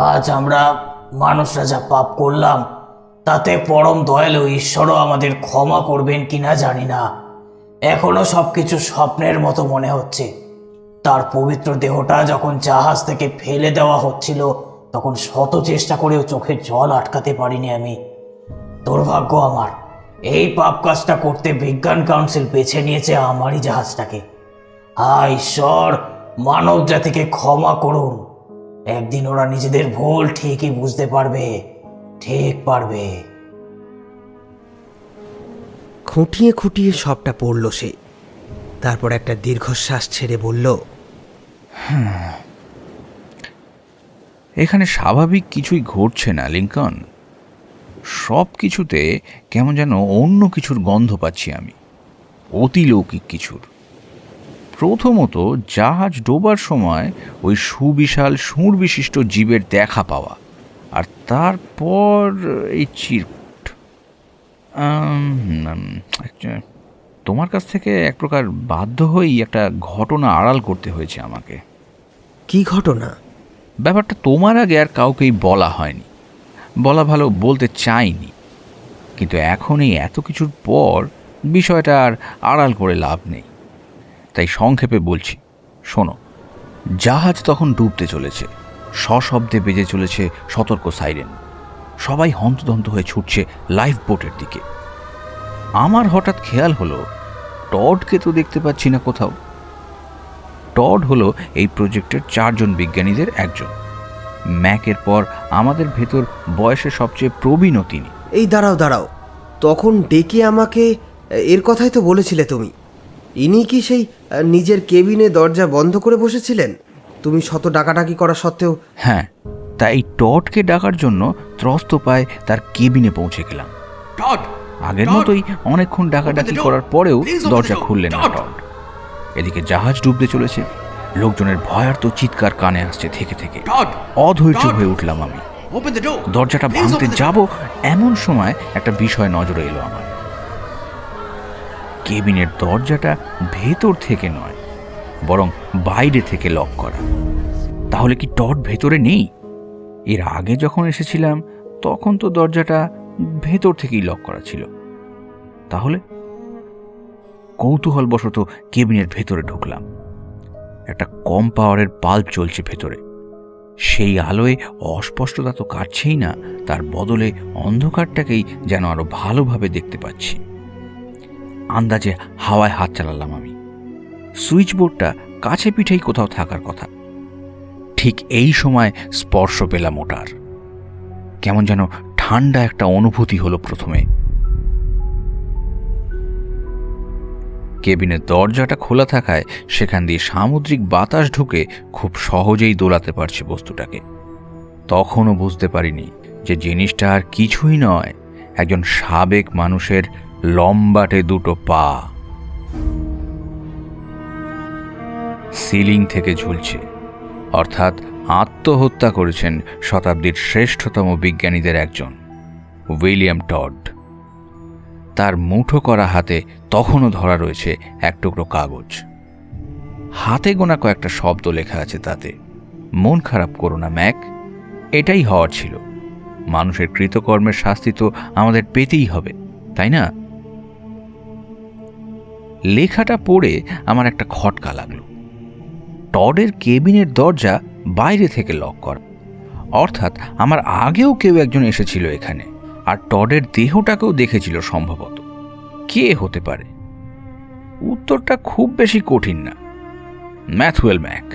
আজ আমরা মানুষরা যা পাপ করলাম তাতে পরম দয়ালু ঈশ্বরও আমাদের ক্ষমা করবেন কিনা জানি না। এখনো সবকিছু স্বপ্নের মতো মনে হচ্ছে। তার পবিত্র দেহটা যখন জাহাজ থেকে ফেলে দেওয়া হচ্ছিল তখন শত চেষ্টা করেও চোখের জল আটকাতে পারিনি আমি। দুর্ভাগ্য আমার, এই পাপ কাজটা করতে বিজ্ঞান কাউন্সিল বেছে নিয়েছে আমারই জাহাজটাকে। ঈশ্বর, মানব জাতিকে ক্ষমা করুন। একদিন ওরা নিজেদের ভুল ঠিকই বুঝতে পারবে, ঠিক পারবে। খুঁটিয়ে খুঁটিয়ে সবটা পড়ল সে। তারপর একটা দীর্ঘশ্বাস ছেড়ে বলল, এখানে স্বাভাবিক কিছুই ঘটছে না লিংকন। সব কিছুতে কেমন যেন অন্য কিছুর গন্ধ পাচ্ছি আমি, অতিলৌকিক কিছুর। প্রথমত, জাহাজ ডোবার সময় ওই সুবিশাল সুঁড় বিশিষ্ট জীবের দেখা পাওয়া, আর তারপর এই চিরকুট। তোমার কাছ থেকে এক প্রকার বাধ্য হয়েই একটা ঘটনা আড়াল করতে হয়েছে আমাকে। কি ঘটনা? ব্যাপারটা তোমার আগে আর কাউকেই বলা হয়নি, বলা ভালো, বলতে চাইনি। কিন্তু এখন এই এত কিছুর পর বিষয়টা আর আড়াল করে লাভ নেই, তাই সংক্ষেপে বলছি। শোনো, জাহাজ তখন ডুবতে চলেছে, সশব্দে বেজে চলেছে সতর্ক সাইরেন। সবাই হন্তদন্ত হয়ে ছুটছে লাইফ বোটের দিকে। আমার হঠাৎ খেয়াল হলো, টডকে তো দেখতে পাচ্ছি না কোথাও। টড হলো এই প্রজেক্টের 4 জন বিজ্ঞানীদের একজন। ম্যাকের পর আমাদের ভেতর বয়সে সবচেয়ে প্রবীণও তিনি। এই দাঁড়াও দাঁড়াও, তখন ডেকে আমাকে এর কথাই তো বলেছিলে তুমি। ইনি কি সেই নিজের কেবিনে দরজা বন্ধ করে বসেছিলেন তুমি শত ডাকাডাকি করা সত্ত্বেও? হ্যাঁ, তাই এই টডকে ডাকার জন্য ত্রস্ত পায়ে তার কেবিনে পৌঁছে গেলাম। আগের মতোই অনেকক্ষণ ডাকাডাকি করার পরেও দরজা খুললেন না টড। এদিকে জাহাজ ডুবতে চলেছে, লোকজনের ভয়ার্ত চিৎকার কানে আসছে থেকে থেকে। অধৈর্য হয়ে উঠলাম আমি। দরজাটা ভাঙতে যাব এমন সময় একটা বিষয় নজরে এলো আমার। কেবিনের দরজাটা ভেতর থেকে নয়, বরং বাইরে থেকে লক করা। তাহলে কি টড ভেতরে নেই? এর আগে যখন এসেছিলাম তখন তো দরজাটা ভেতর থেকেই লক করা ছিল। তাহলে কৌতূহলবশত কেবিনের ভেতরে ঢুকলাম। একটা কম পাওয়ারের বাল্ব চলছে ভেতরে। সেই আলোয় অস্পষ্টতা তো কাটছেই না, তার বদলে অন্ধকারটাকেই যেন আরো ভালোভাবে দেখতে পাচ্ছি। আন্দাজে হাওয়ায় হাত চালালাম আমি। সুইচ বোর্ডটা কাছে পিঠেই কোথাও থাকার কথা। ঠিক এই সময় স্পর্শ পেলাম ওটার। কেমন যেন ঠান্ডা একটা অনুভূতি হলো প্রথমে। কেবিনের দরজাটা খোলা থাকায় সেখান দিয়ে সামুদ্রিক বাতাস ঢুকে খুব সহজেই দোলাতে পারছে বস্তুটাকে। তখনও বুঝতে পারিনি যে জিনিসটা আর কিছুই নয়, একজন সাবেক মানুষের লম্বাটে 2 পা সিলিং থেকে ঝুলছে, অর্থাৎ আত্মহত্যা করেছেন শতাব্দীর শ্রেষ্ঠতম বিজ্ঞানীদের একজন, উইলিয়াম টড। তার মুঠো করা হাতে তখনও ধরা রয়েছে এক টুকরো কাগজ। হাতে গোনা কয়েকটা শব্দ লেখা আছে তাতে, মন খারাপ করো না ম্যাক, এটাই হওয়ার ছিল। মানুষের কৃতকর্মের শাস্তি তো আমাদের পেতেই হবে, তাই না? লেখাটা পড়ে আমার একটা খটকা লাগলো। টডের কেবিনের দরজা বাইরে থেকে লক করা, অর্থাৎ আমার আগেও কেউ একজন এসেছিল এখানে, আর টডের দেহটাকেও দেখেছিল সম্ভবত। কে হতে পারে? উত্তরটা খুব বেশি কঠিন না, ম্যাথুয়েল ম্যাক।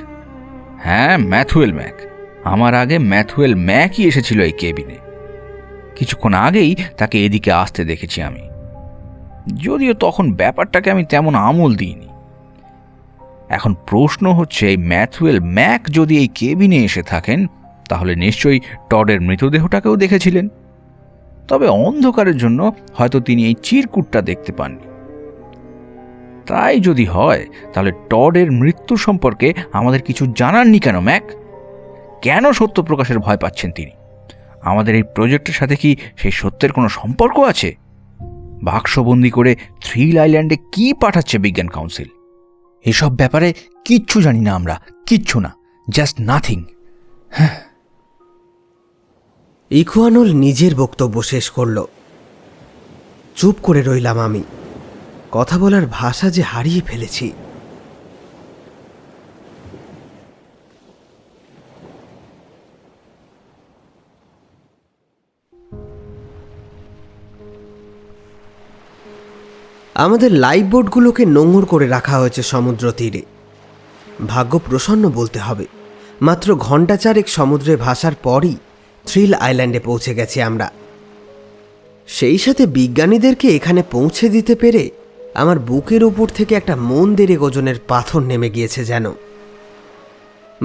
হ্যাঁ, ম্যাথুয়েল ম্যাক। আমার আগে ম্যাথুয়েল ম্যাকই এসেছিল এই কেবিনে। কিছুক্ষণ আগেই তাকে এদিকে আসতে দেখেছি আমি, যদিও তখন ব্যাপারটাকে আমি তেমন আমল দিইনি। এখন প্রশ্ন হচ্ছে, এই ম্যাথুয়েল ম্যাক যদি এই কেবিনে এসে থাকেন, তাহলে নিশ্চয়ই টডের মৃতদেহটাকেও দেখেছিলেন। তবে অন্ধকারের জন্য হয়তো তিনি এই চিরকুটটা দেখতে পাননি। তাই যদি হয়, তাহলে টডের মৃত্যু সম্পর্কে আমাদের কিছু জানাননি কেন ম্যাক? কেন সত্য প্রকাশের ভয় পাচ্ছেন তিনি? আমাদের এই প্রজেক্টের সাথে কি সেই সত্যের কোনো সম্পর্ক আছে? বাক্সবন্দি করে থ্রিল আইল্যান্ডে কি পাঠাচ্ছে বিজ্ঞান কাউন্সিল? এসব ব্যাপারে কিচ্ছু জানি না আমরা, কিচ্ছু না, জাস্ট নাথিং। ইখওয়ানুল নিজের বক্তব্য শেষ করল। চুপ করে রইলাম আমি। কথা বলার ভাষা যে হারিয়ে ফেলেছি। আমাদের লাইফ বোটগুলোকে নোঙর করে রাখা হয়েছে সমুদ্র তীরে। ভাগ্য প্রসন্ন বলতে হবে, মাত্র ঘণ্টা চারেক সমুদ্রে ভাসার পরই থ্রিল আইল্যান্ডে পৌঁছে গেছি আমরা। সেই সাথে বিজ্ঞানীদেরকে এখানে পৌঁছে দিতে পেরে আমার বুকের উপর থেকে একটা মন দেড়েক ওজনের পাথর নেমে গিয়েছে যেন।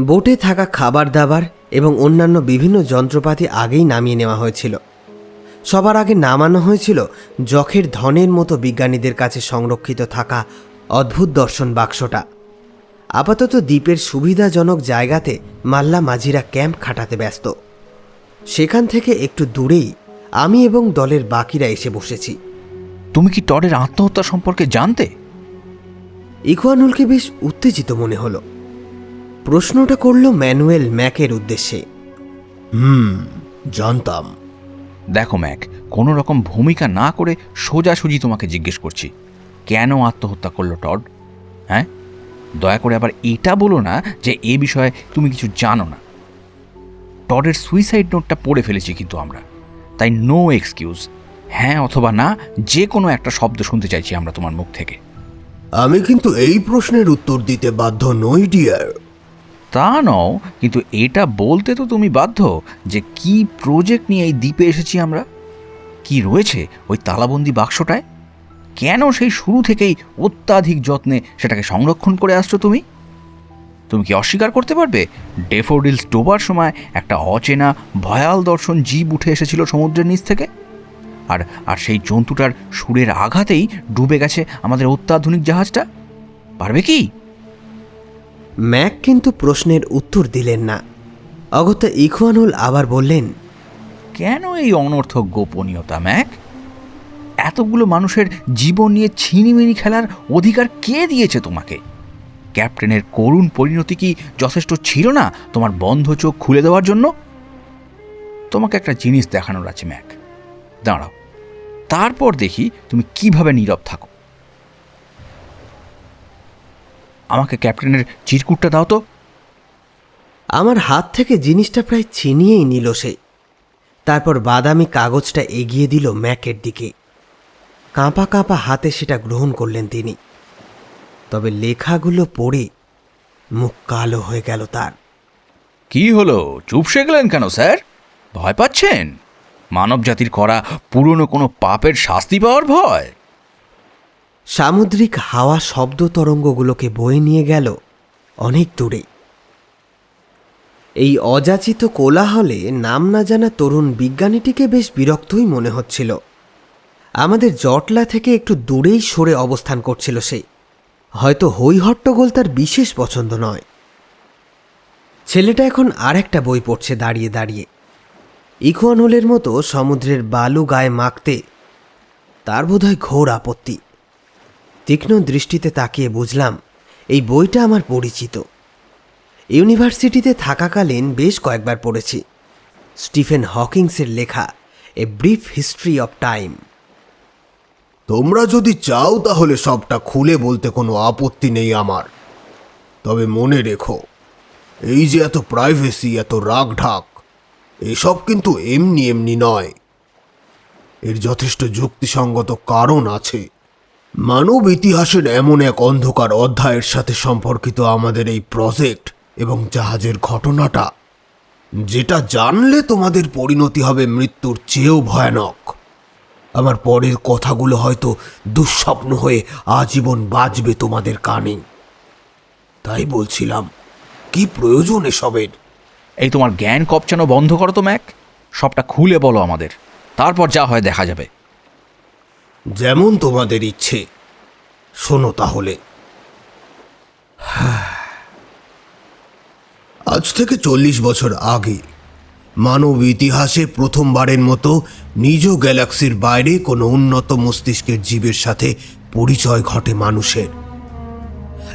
বোটে থাকা খাবার দাবার এবং অন্যান্য বিভিন্ন যন্ত্রপাতি আগেই নামিয়ে নেওয়া হয়েছিল। সবার আগে নামানো হয়েছিল যখের ধনের মতো বিজ্ঞানীদের কাছে সংরক্ষিত থাকা অদ্ভুত দর্শন বাক্সটা। আপাতত দ্বীপের সুবিধাজনক জায়গাতে মাল্লা মাঝিরা ক্যাম্প খাটাতে ব্যস্ত। সেখান থেকে একটু দূরেই আমি এবং দলের বাকিরা এসে বসেছি। তুমি কি টডের আত্মহত্যা সম্পর্কে জানতে? ইখওয়ানুলকে বেশ উত্তেজিত মনে হলো। প্রশ্নটা করল ম্যানুয়েল ম্যাকের উদ্দেশ্যে। জানতাম। দেখো ম্যাক, কোনো রকম ভূমিকা না করে সোজাসুজি তোমাকে জিজ্ঞেস করছি, কেন আত্মহত্যা করলো টড? হ্যাঁ, দয়া করে আবার এটা বলো না যে এ বিষয়ে তুমি কিছু জানো না। টডের সুইসাইড নোটটা পড়ে ফেলেছি কিন্তু আমরা, তাই নো এক্সকিউজ। হ্যাঁ অথবা না, যে কোনো একটা শব্দ শুনতে চাইছি আমরা তোমার মুখ থেকে। আমি কিন্তু এই প্রশ্নের উত্তর দিতে বাধ্য নই ডিয়ার। তা নও, কিন্তু এটা বলতে তো তুমি বাধ্য যে কি প্রজেক্ট নিয়ে এই দ্বীপে এসেছি আমরা, কি রয়েছে ওই তালাবন্দি বাক্সটায়, কেন সেই শুরু থেকেই অত্যাধিক যত্নে সেটাকে সংরক্ষণ করে আসছো তুমি। তুমি কি অস্বীকার করতে পারবে ডেফোডিলস ডোবার সময় একটা অচেনা ভয়াল দর্শন জীব উঠে এসেছিল সমুদ্রের নিচ থেকে, আর আর সেই জন্তুটার সুরের আঘাতেই ডুবে গেছে আমাদের অত্যাধুনিক জাহাজটা? পারবে কি? ম্যাক কিন্তু প্রশ্নের উত্তর দিলেন না। অগত্যা ইখওয়ানুল আবার বললেন, কেন এই অনর্থক গোপনীয়তা ম্যাক? এতগুলো মানুষের জীবন নিয়ে ছিনিমিনি খেলার অধিকার কে দিয়েছে তোমাকে? ক্যাপ্টেনের করুণ পরিণতি কি যথেষ্ট ছিল না তোমার বন্ধ চোখ খুলে দেওয়ার জন্য? তোমাকে একটা জিনিস দেখানোর আছে ম্যাক, দাঁড়াও, তারপর দেখি তুমি কিভাবে নীরব থাকো। আমাকে ক্যাপ্টেনের চিরকুটটা দাও তো। আমার হাত থেকে জিনিসটা প্রায় ছিনিয়েই নিল সে। তারপর বাদামি কাগজটা এগিয়ে দিল ম্যাকের দিকে। কাঁপা কাঁপা হাতে সেটা গ্রহণ করলেন তিনি। তবে লেখাগুলো পড়ে মুখ কালো হয়ে গেল তার। কি হলো, চুপসে গেলেন কেন স্যার? ভয় পাচ্ছেন? মানব জাতির করা পুরনো কোনো পাপের শাস্তি পাওয়ার ভয়? সামুদ্রিক হাওয়া শব্দ তরঙ্গগুলোকে বয়ে নিয়ে গেল অনেক দূরে। এই অযাচিত কোলাহলে নাম না জানা তরুণ বিজ্ঞানীটিকে বেশ বিরক্তই মনে হচ্ছিল। আমাদের জটলা থেকে একটু দূরেই সরে অবস্থান করছিল সে। হয়তো হই হট্টগোল তার বিশেষ পছন্দ নয়। ছেলেটা এখন আর একটা বই পড়ছে দাঁড়িয়ে দাঁড়িয়ে। ইকুয়ানুলের মতো সমুদ্রের বালু গায়ে মাখতে তার বোধহয় ঘোর আপত্তি। তীক্ষ্ণ দৃষ্টিতে তাকিয়ে বুঝলাম এই বইটা আমার পরিচিত। ইউনিভার্সিটিতে থাকাকালীন বেশ কয়েকবার পড়েছি। স্টিফেন হকিংসের লেখা a brief history of time. তোমরা যদি চাও তাহলে সবটা খুলে বলতে কোনো আপত্তি নেই আমার। তবে মনে রেখো, এই যে এত প্রাইভেসি, এত রাগঢাক, এসব কিন্তু এমনি এমনি নয়। এর যথেষ্ট যুক্তিসঙ্গত কারণ আছে। মানব ইতিহাসের এমন এক অন্ধকার অধ্যায়ের সাথে সম্পর্কিত আমাদের এই প্রজেক্ট এবং জাহাজের ঘটনাটা, যেটা জানলে তোমাদের পরিণতি হবে মৃত্যুর চেয়েও ভয়ানক। আমার পরের কথাগুলো হয়তো দুঃস্বপ্ন হয়ে আজীবন বাজবে তোমাদের কানে। তাই বলছিলাম, কি প্রয়োজন এসবের? এই তোমার জ্ঞান কপচানো বন্ধ করো তো ম্যাক, সবটা খুলে বলো আমাদের, তারপর যা হয় দেখা যাবে। যেমন তোমাদের ইচ্ছে। শোনো তাহলে। আজ থেকে 40 বছর আগে মানব ইতিহাসে প্রথমবারের মতো নিজ গ্যালাক্সির বাইরে কোনো উন্নত মস্তিষ্কের জীবের সাথে পরিচয় ঘটে মানুষের।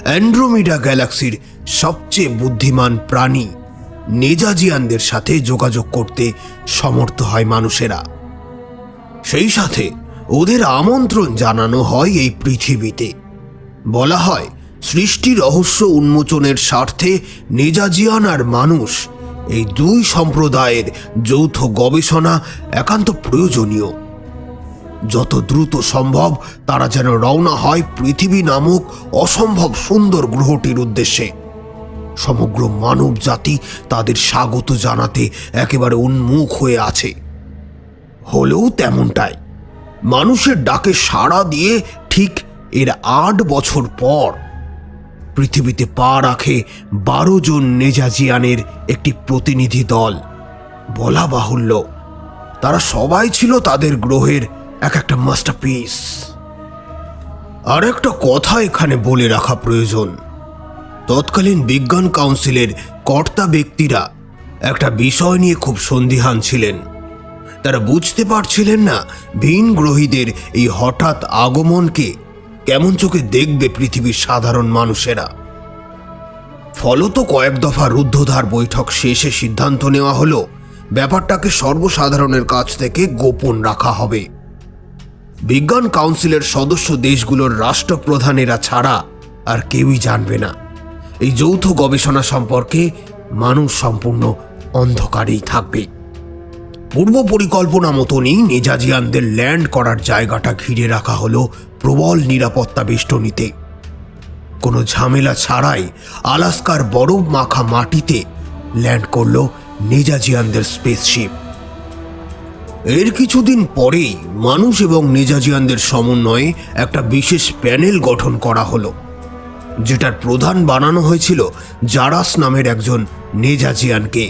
অ্যান্ড্রোমিডা গ্যালাক্সির সবচেয়ে বুদ্ধিমান প্রাণী নেজাজিয়ানদের সাথে যোগাযোগ করতে সমর্থ হয় মানুষেরা। সেই সাথে ওদের আমন্ত্রণ জানানো হয় এই পৃথিবীতে। বলা হয় সৃষ্টি রহস্য উন্মোচনের স্বার্থে নেজাজিয়ান আর মানুষ, এই দুই সম্প্রদায়ের যৌথ গবেষণা একান্ত প্রয়োজনীয়। যত দ্রুত সম্ভব তারা যেন রওনা হয় পৃথিবী নামক অসম্ভব সুন্দর গ্রহটির উদ্দেশ্যে। সমগ্র মানব জাতি তাদের স্বাগত জানাতে একেবারে উন্মুখ হয়ে আছে। হলেও তেমনটাই। মানুষের ডাকে সাড়া দিয়ে ঠিক এর 8 বছর পর পৃথিবীতে পা রাখে 12 জন নেজাজিয়ানের একটি প্রতিনিধি দল। বলা বাহুল্য, তারা সবাই ছিল তাদের গ্রহের এক একটা মাস্টারপিস। আর একটা কথা এখানে বলে রাখা প্রয়োজন। তৎকালীন বিজ্ঞান কাউন্সিলের কর্তা ব্যক্তিরা একটা বিষয় নিয়ে খুব সন্দিহান ছিলেন। তারা বুঝতে পারছিলেন না ভিন গ্রহীদের এই হঠাৎ আগমনকে কেমন চোখে দেখবে পৃথিবীর সাধারণ মানুষেরা। ফলত কয়েক দফা রুদ্ধদ্বার বৈঠক শেষে সিদ্ধান্ত নেওয়া হলো ব্যাপারটাকে সর্বসাধারণের কাছ থেকে গোপন রাখা হবে। বিজ্ঞান কাউন্সিলের সদস্য দেশগুলোর রাষ্ট্রপ্রধানেরা ছাড়া আর কেউই জানবে না। এই যৌথ গবেষণা সম্পর্কে মানুষ সম্পূর্ণ অন্ধকারেই থাকবে। পূর্ব পরিকল্পনা মতনই নেজাজিয়ানদের ল্যান্ড করার জায়গাটা ঘিরে রাখা হলো প্রবল নিরাপত্তা বেষ্টনীতে। কোনো ঝামেলা ছাড়াই আলাস্কার বরফ মাখা মাটিতে ল্যান্ড করল নেজাজিয়ানদের স্পেসশিপ। এর কিছুদিন পরেই মানুষ এবং নেজাজিয়ানদের সমন্বয়ে একটা বিশেষ প্যানেল গঠন করা হলো, যেটার প্রধান বানানো হয়েছিল জারাস নামের একজন নেজাজিয়ানকে।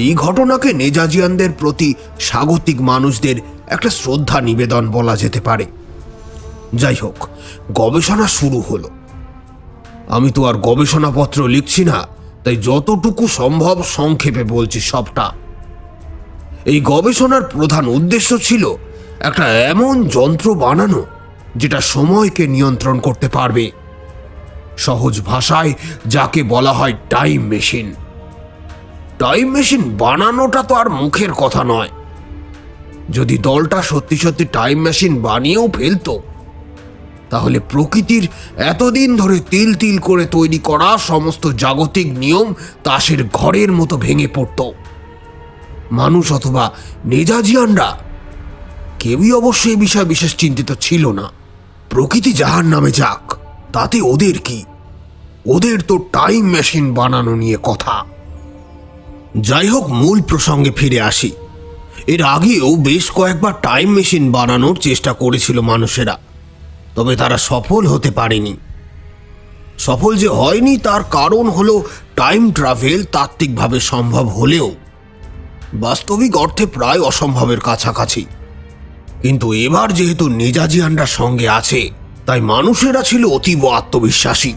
এই ঘটনাকে নেজাজিয়ানদের প্রতি স্বাগতিক মানুষদের একটা শ্রদ্ধা নিবেদন বলা যেতে পারে। যাই হোক, গবেষণা শুরু হলো। আমি তো আর গবেষণাপত্র লিখছি না, তাই যতটুকু সম্ভব সংক্ষেপে বলছি সবটা। এই গবেষণার প্রধান উদ্দেশ্য ছিল একটা এমন যন্ত্র বানানো যেটা সময়কে নিয়ন্ত্রণ করতে পারবে। সহজ ভাষায় যাকে বলা হয় টাইম মেশিন। টাইম মেশিন বানানোটা তো আর মুখের কথা নয়। যদি দলটা সত্যি সত্যি টাইম মেশিন বানিয়েও ফেলতো, তাহলে প্রকৃতির এতদিন ধরে তিল তিল করে তৈরি করা সমস্ত জাগতিক নিয়ম তাসের ঘরের মতো ভেঙে পড়ত। মানুষ অথবা নেজাজিয়ানরা কেউই অবশ্য এই বিষয়ে বিশেষ চিন্তিত ছিল না। প্রকৃতি জাহার নামে যাক, তাতে ওদের কি? ওদের তো টাইম মেশিন বানানো নিয়ে কথা। যাই হোক, মূল প্রসঙ্গে ফিরে আসি। এর আগেও বেশ কয়েকবার টাইম মেশিন বানানোর চেষ্টা করেছিল মানুষেরা, তবে তারা সফল হতে পারেনি। সফল যে হয়নি তার কারণ হলো টাইম ট্রাভেল তাত্ত্বিকভাবে সম্ভব হলেও বাস্তবিক অর্থে প্রায় অসম্ভবের কাছাকাছি। কিন্তু এবার যেহেতু নেজাজিয়ানরা সঙ্গে আছে, তাই মানুষেরা ছিল অতীব আত্মবিশ্বাসী।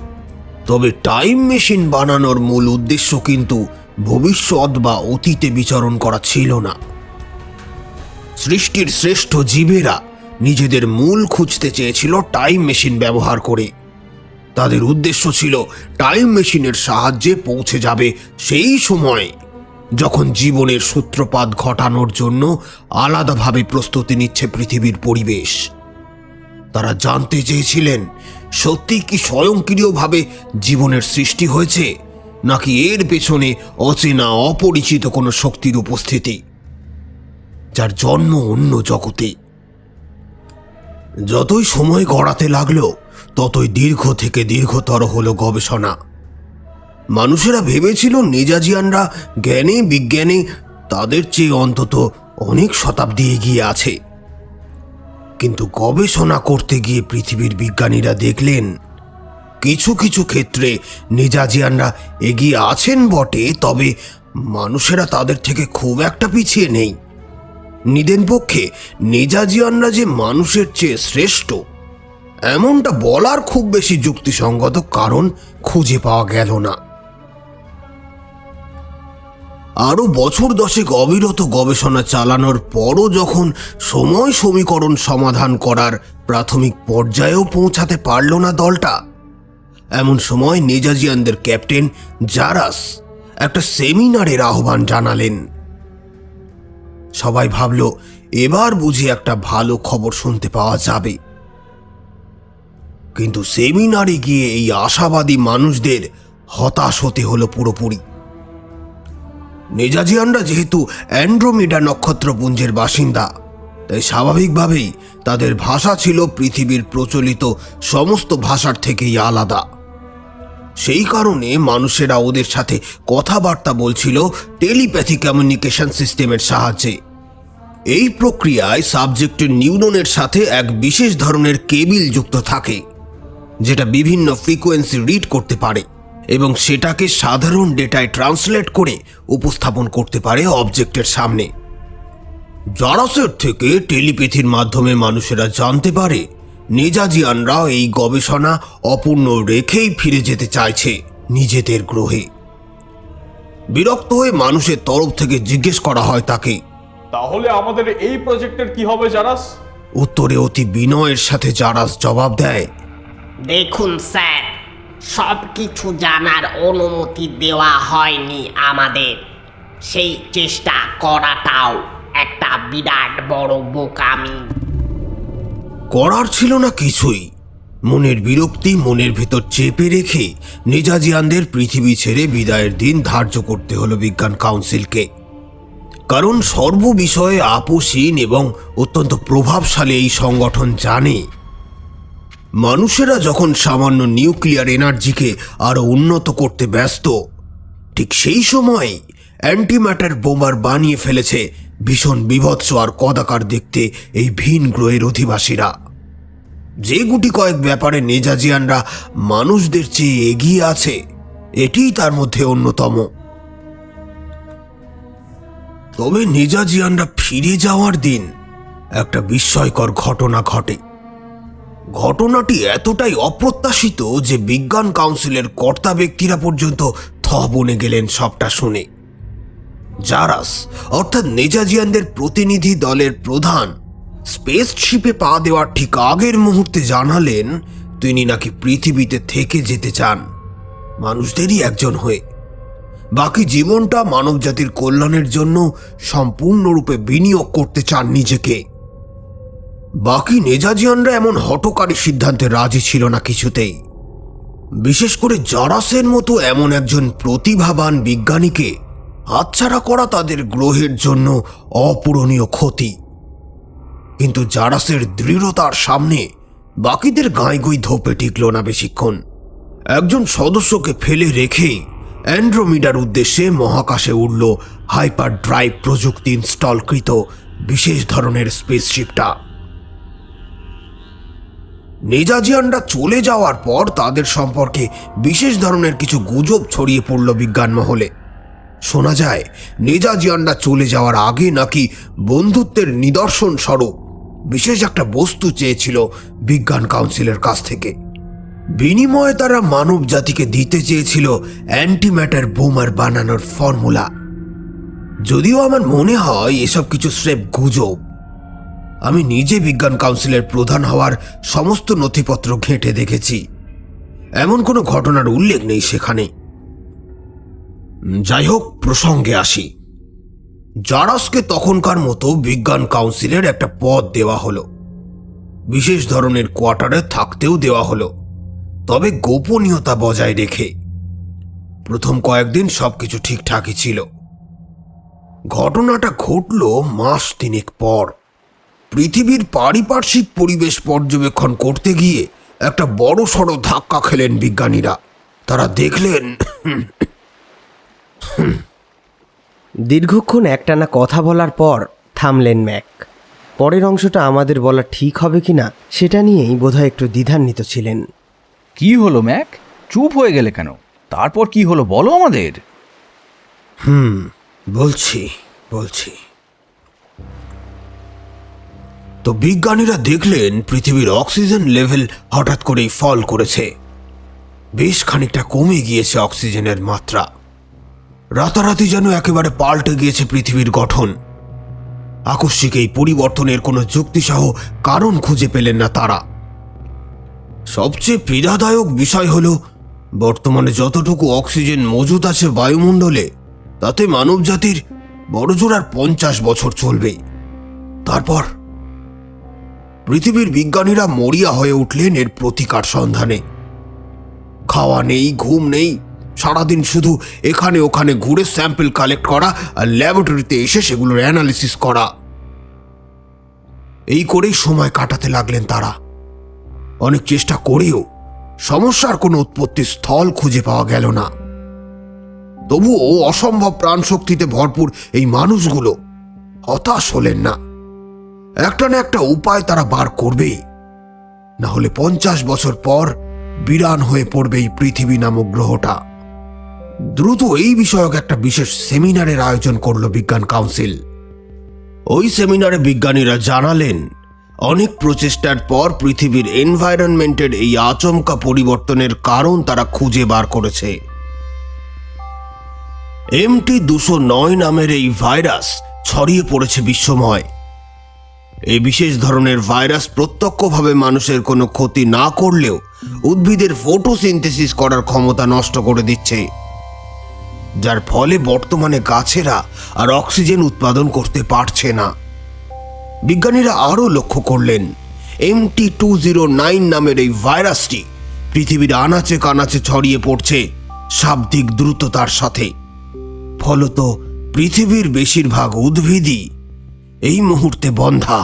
তবে টাইম মেশিন বানানোর মূল উদ্দেশ্য কিন্তু ভবিষ্যৎ বা অতীতে বিচরণ করা ছিল না। সৃষ্টির শ্রেষ্ঠ জীবেরা নিজেদের মূল খুঁজতে চেয়েছিল টাইম মেশিন ব্যবহার করে। তাদের উদ্দেশ্য ছিল টাইম মেশিনের সাহায্যে পৌঁছে যাবে সেই সময়ে যখন জীবনের সূত্রপাত ঘটানোর জন্য আলাদাভাবে প্রস্তুতি নিচ্ছে পৃথিবীর পরিবেশ। তারা জানতে চেয়েছিলেন সত্যি কি স্বয়ংক্রিয়ভাবে জীবনের সৃষ্টি হয়েছে, নাকি এর পেছনে অচেনা অপরিচিত কোনো শক্তির উপস্থিতি, যার জন্ম অন্য জগতে। যতই সময় গড়াতে লাগলো ততই দীর্ঘ থেকে দীর্ঘতর হলো গবেষণা। মানুষেরা ভেবেছিল নেজাজিয়ানরা জ্ঞানে বিজ্ঞানে তাদের চেয়ে অন্তত অনেক শতাব্দী এগিয়ে আছে। কিন্তু গবেষণা করতে গিয়ে পৃথিবীর বিজ্ঞানীরা দেখলেন কিছু কিছু ক্ষেত্রে নেজাজিয়ানরা এগিয়ে আছেন বটে, তবে মানুষেরা তাদের থেকে খুব একটা পিছিয়ে নেই। নিদেনপক্ষে নেজাজিয়ানরা যে মানুষের চেয়ে শ্রেষ্ঠ এমনটা বলার খুব বেশি যুক্তিসঙ্গত কারণ খুঁজে পাওয়া গেল না। আরো বছর 10 অবিরত গবেষণা চালানোর পরও যখন সময় সমীকরণ সমাধান করার প্রাথমিক পর্যায়েও পৌঁছাতে পারল না দলটা, এমন সময় নেজাজিয়ানদের ক্যাপ্টেন জারাস একটা সেমিনারের আহ্বান জানালেন। সবাই ভাবল এবার বুঝি একটা ভালো খবর শুনতে পাওয়া যাবে। কিন্তু সেমিনারে গিয়ে এই আশাবাদী মানুষদের হতাশ হতে হলো পুরোপুরি। নেজাজিয়ানরা যেহেতু অ্যান্ড্রোমেডা নক্ষত্রপুঞ্জের বাসিন্দা, তাই স্বাভাবিকভাবেই তাদের ভাষা ছিল পৃথিবীর প্রচলিত সমস্ত ভাষার থেকেই আলাদা। সেই কারণে মানুষেরা ওদের সাথে কথাবার্তা বলছিল টেলিপ্যাথি কমিউনিকেশন সিস্টেমের সাহায্যে। এই প্রক্রিয়ায় সাবজেক্টের নিউরনের সাথে এক বিশেষ ধরনের কেবিল যুক্ত থাকে, যেটা বিভিন্ন ফ্রিকোয়েন্সি রিড করতে পারে এবং সেটাকে সাধারণ ডেটায় ট্রান্সলেট করে উপস্থাপন করতে পারে অবজেক্টের সামনে। জারাসের থেকে টেলিপ্যাথির মাধ্যমে মানুষেরা জানতে পারে নেজাজিয়ানরা এই গবেষণা অপূর্ণ রেখেই ফিরে যেতে চাইছে নিজেদের গ্রহে। বিরক্ত হয়ে মানুষের তরফ থেকে জিজ্ঞেস করা হয় তাকে, তাহলে আমাদের এই প্রজেক্টের কি হবে জারাস? উত্তরে অতি বিনয়ের সাথে জারাস জবাব দেয়, দেখুন স্যার, সব কিছু জানার অনুমতি দেওয়া হয়নি আমাদের। সেই চেষ্টা করাটাও একটা বিরাট বড় বোকামি। করার ছিল না কিছুই। মনের বিরক্তি মনের ভেতর চেপে রেখে নেজাজিয়ানদের পৃথিবী ছেড়ে বিদায়ের দিন ধার্য করতে হলো বিজ্ঞান কাউন্সিলকে। কারণ সর্ববিষয়ে আপোষহীন এবং অত্যন্ত প্রভাবশালী এই সংগঠন জানে মানুষেরা যখন সামান্য নিউক্লিয়ার এনার্জিকে আরো উন্নত করতে ব্যস্ত, ঠিক সেই সময় অ্যান্টিম্যাটার বোমার বানিয়ে ফেলেছে ভীষণ বিভৎস আর কদাকার দেখতে এই ভিন গ্রহের অধিবাসীরা। যে গুটি কয়েক ব্যাপারে নেজাজিয়ানরা মানুষদের চেয়ে এগিয়ে আছে, এটিই তার মধ্যে অন্যতম। তবে নেজাজিয়ানরা ফিরে যাওয়ার দিন একটা বিস্ময়কর ঘটনা ঘটে। ঘটনাটি এতটাই অপ্রত্যাশিত যে বিজ্ঞান কাউন্সিলের কর্তা ব্যক্তিরা পর্যন্ত থ বনে গেলেন সবটা শুনে। জারাস অর্থাৎ নেজাজিয়ানদের প্রতিনিধি দলের প্রধান স্পেসশিপে পা দেওয়ার ঠিক আগের মুহূর্তে জানালেন তিনি নাকি পৃথিবীতে থেকে যেতে চান মানুষদেরই একজন হয়ে। বাকি জীবনটা মানবজাতির কল্যাণের জন্য সম্পূর্ণরূপে বিনিয়োগ করতে চান নিজেকে। বাকি নেজাজিয়ানরা এমন হঠকারী সিদ্ধান্তে রাজি ছিল না কিছুতেই। বিশেষ করে জারাসের মতো এমন একজন প্রতিভাবান বিজ্ঞানীকে হাতছাড়া করা তাদের গ্রহের জন্য অপূরণীয় ক্ষতি। কিন্তু জারাসের দৃঢ়তার সামনে বাকিদের গাঁইগুই ধোপে টিকল না বেশিক্ষণ। একজন সদস্যকে ফেলে রেখেই অ্যান্ড্রোমিডার উদ্দেশ্যে মহাকাশে উড়ল হাইপার ড্রাইভ প্রযুক্তি ইনস্টলকৃত বিশেষ ধরনের স্পেসশিপটা। নেজাজিয়ানরা চলে যাওয়ার পর তাদের সম্পর্কে বিশেষ ধরনের কিছু গুজব ছড়িয়ে পড়ল বিজ্ঞান মহলে। শোনা যায় নেজাজিয়ানরা চলে যাওয়ার আগে নাকি বন্ধুত্বের নিদর্শন স্বরূপ বিশেষ একটা বস্তু চেয়েছিল বিজ্ঞান কাউন্সিলের কাছ থেকে। বিনিময়ে তারা মানব জাতিকে দিতে চেয়েছিল অ্যান্টিম্যাটার বোমার বানানোর ফর্মুলা। যদিও আমার মনে হয় এসব কিছু স্রেফ গুজব। আমি নিজে বিজ্ঞান কাউন্সিলের প্রধান হওয়ার সমস্ত নথিপত্র ঘেঁটে দেখেছি, এমন কোনো ঘটনার উল্লেখ নেই সেখানে। যাই হোক, প্রসঙ্গে আসি। জারাসকে তখনকার মতো বিজ্ঞান কাউন্সিলের একটা পদ দেওয়া হলো, বিশেষ ধরনের কোয়ার্টারে থাকতেও দেওয়া হলো, তবে গোপনীয়তা বজায় রেখে। প্রথম কয়েকদিন সবকিছু ঠিকঠাকই ছিল। ঘটনাটা ঘটল মাস 3 পর। পৃথিবীর পারিপার্শ্বিক পরিবেশ পর্যবেক্ষণ করতে গিয়ে একটা বড় সড়ো ধাক্কা খেলেন বিজ্ঞানীরা। তারা দেখলেন দীর্ঘক্ষণ একটানা কথা বলার পর থামলেন ম্যাক। পরের অংশটা আমাদের বলা ঠিক হবে কিনা সেটা নিয়েই বোধহয় একটু দ্বিধান্বিত ছিলেন। কি হলো ম্যাক, চুপ হয়ে গেলে কেন? তারপর কি হলো বলো আমাদের। বলছি। তো বিজ্ঞানীরা দেখলেন পৃথিবীর অক্সিজেন লেভেল হঠাৎ করেই ফল করেছে। বেশ খানিকটা কমে গিয়েছে অক্সিজেনের মাত্রা। রাতারাতি যেন একেবারে পাল্টে গিয়েছে পৃথিবীর গঠন। আকস্মিক এই পরিবর্তনের কোনো যুক্তিসহ কারণ খুঁজে পেলেন না তারা। সবচেয়ে পীড়াদায়ক বিষয় হল, বর্তমানে যতটুকু অক্সিজেন মজুদ আছে বায়ুমণ্ডলে, তাতে মানবজাতির বড়জোর আর 50 বছর চলবে। তারপর পৃথিবীর বিজ্ঞানীরা মরিয়া হয়ে উঠলেন এর প্রতিকার সন্ধানে। খাওয়া নেই, ঘুম নেই, সারাদিন শুধু এখানে ওখানে ঘুরে স্যাম্পল কালেক্ট করা আর ল্যাবরেটরিতে এসে সেগুলোর অ্যানালিসিস করা। এই করেই সময় কাটাতে লাগলেন তারা। অনেক চেষ্টা করেও সমস্যার কোনো উৎপত্তি স্থল খুঁজে পাওয়া গেল না। তবুও অসম্ভব প্রাণশক্তিতে ভরপুর এই মানুষগুলো হতাশ হলেন না। একটা না একটা উপায় তারা বার করবেই, না হলে 50 বছর পর বিরান হয়ে পড়বে এই পৃথিবী নামক গ্রহটা। দ্রুত এই বিষয়ক একটা বিশেষ সেমিনারের আয়োজন করল বিজ্ঞান কাউন্সিল। ওই সেমিনারে বিজ্ঞানীরা জানালেন, অনেক প্রচেষ্টার পর পৃথিবীর এনভায়রনমেন্টের এই আচমকা পরিবর্তনের কারণ তারা খুঁজে বার করেছে। MT-209 নামের এই ভাইরাস ছড়িয়ে পড়েছে বিশ্বময়। এই বিশেষ ধরনের ভাইরাস প্রত্যক্ষভাবে মানুষের কোনো ক্ষতি না করলেও উদ্ভিদের ফটোসিনথেসিস করার ক্ষমতা নষ্ট করে দিচ্ছে, যার ফলে বর্তমানে গাছেরা আর অক্সিজেন উৎপাদন করতে পারছে না। বিজ্ঞানীরা আরও লক্ষ্য করলেন, MT-209 নামের এই ভাইরাসটি পৃথিবীর আনাচে কানাচে ছড়িয়ে পড়ছে শাব্দিক দ্রুততার সাথে। ফলত পৃথিবীর বেশিরভাগ উদ্ভিদই এই মুহূর্তে বন্ধা।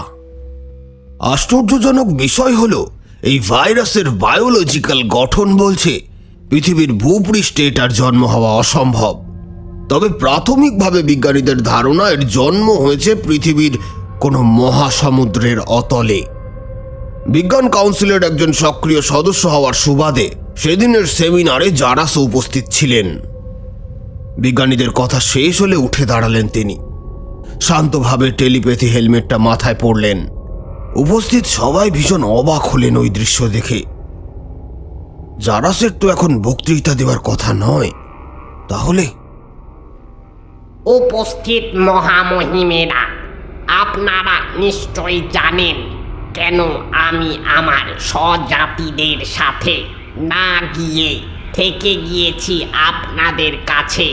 আশ্চর্যজনক বিষয় হলো, এই ভাইরাসের বায়োলজিক্যাল গঠন বলছে পৃথিবীর ভূপৃষ্ঠে এটার জন্ম হওয়া অসম্ভব। তবে প্রাথমিকভাবে বিজ্ঞানীদের ধারণা এর জন্ম হয়েছে পৃথিবীর কোনো মহাসমুদ্রের অতলে। বিজ্ঞান কাউন্সিলের একজন সক্রিয় সদস্য হওয়ার সুবাদে সেদিনের সেমিনারে জারাস উপস্থিত ছিলেন। বিজ্ঞানীদের কথা শেষ হলে উঠে দাঁড়ালেন তিনি। শান্তভাবে টেলিপ্যাথি হেলমেটটা মাথায় পরলেন। উপস্থিত সবাই ভীষণ অবাক হলেন ওই দৃশ্য দেখে। জারাসের তো এখন বক্তৃতা দেওয়ার কথা নয়, তাহলে? উপস্থিত মহামহিমেরা, আপনারা নিশ্চয়ই জানেন কেন আমি আমার স্বজাতিদের সাথে না গিয়ে থেকে গিয়েছি আপনাদের কাছে।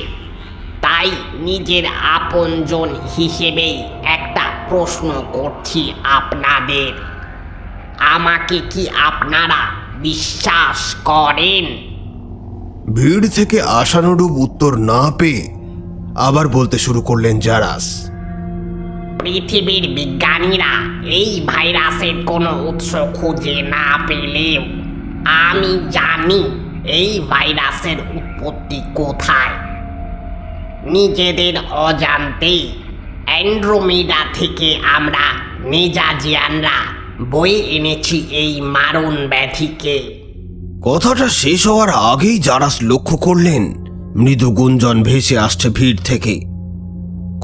তাই নিজের আপনজন হিসেবেই একটা প্রশ্ন করছি আপনাদের। আমাকে কি আপনারা বিশ্বাস করেন? ভিড় থেকে আশানুরূপ উত্তর না পেয়ে আবার বলতে শুরু করলেন জারাস। পৃথিবীর বিজ্ঞানীরা এই ভাইরাসের কোনো উৎস খুঁজে না পেলেও আমি জানি এই ভাইরাসের উৎপত্তি কোথায়। নিজেদের অজান্তেই অ্যান্ড্রোমেডা থেকে আমরা মেজাজিয়ানরা বয়ে এনেছি এই মারণ ব্যাধিকে। কথাটা শেষ হওয়ার আগেই জারাস লক্ষ্য করলেন মৃদু গুঞ্জন ভেসে আসছে ভিড় থেকে।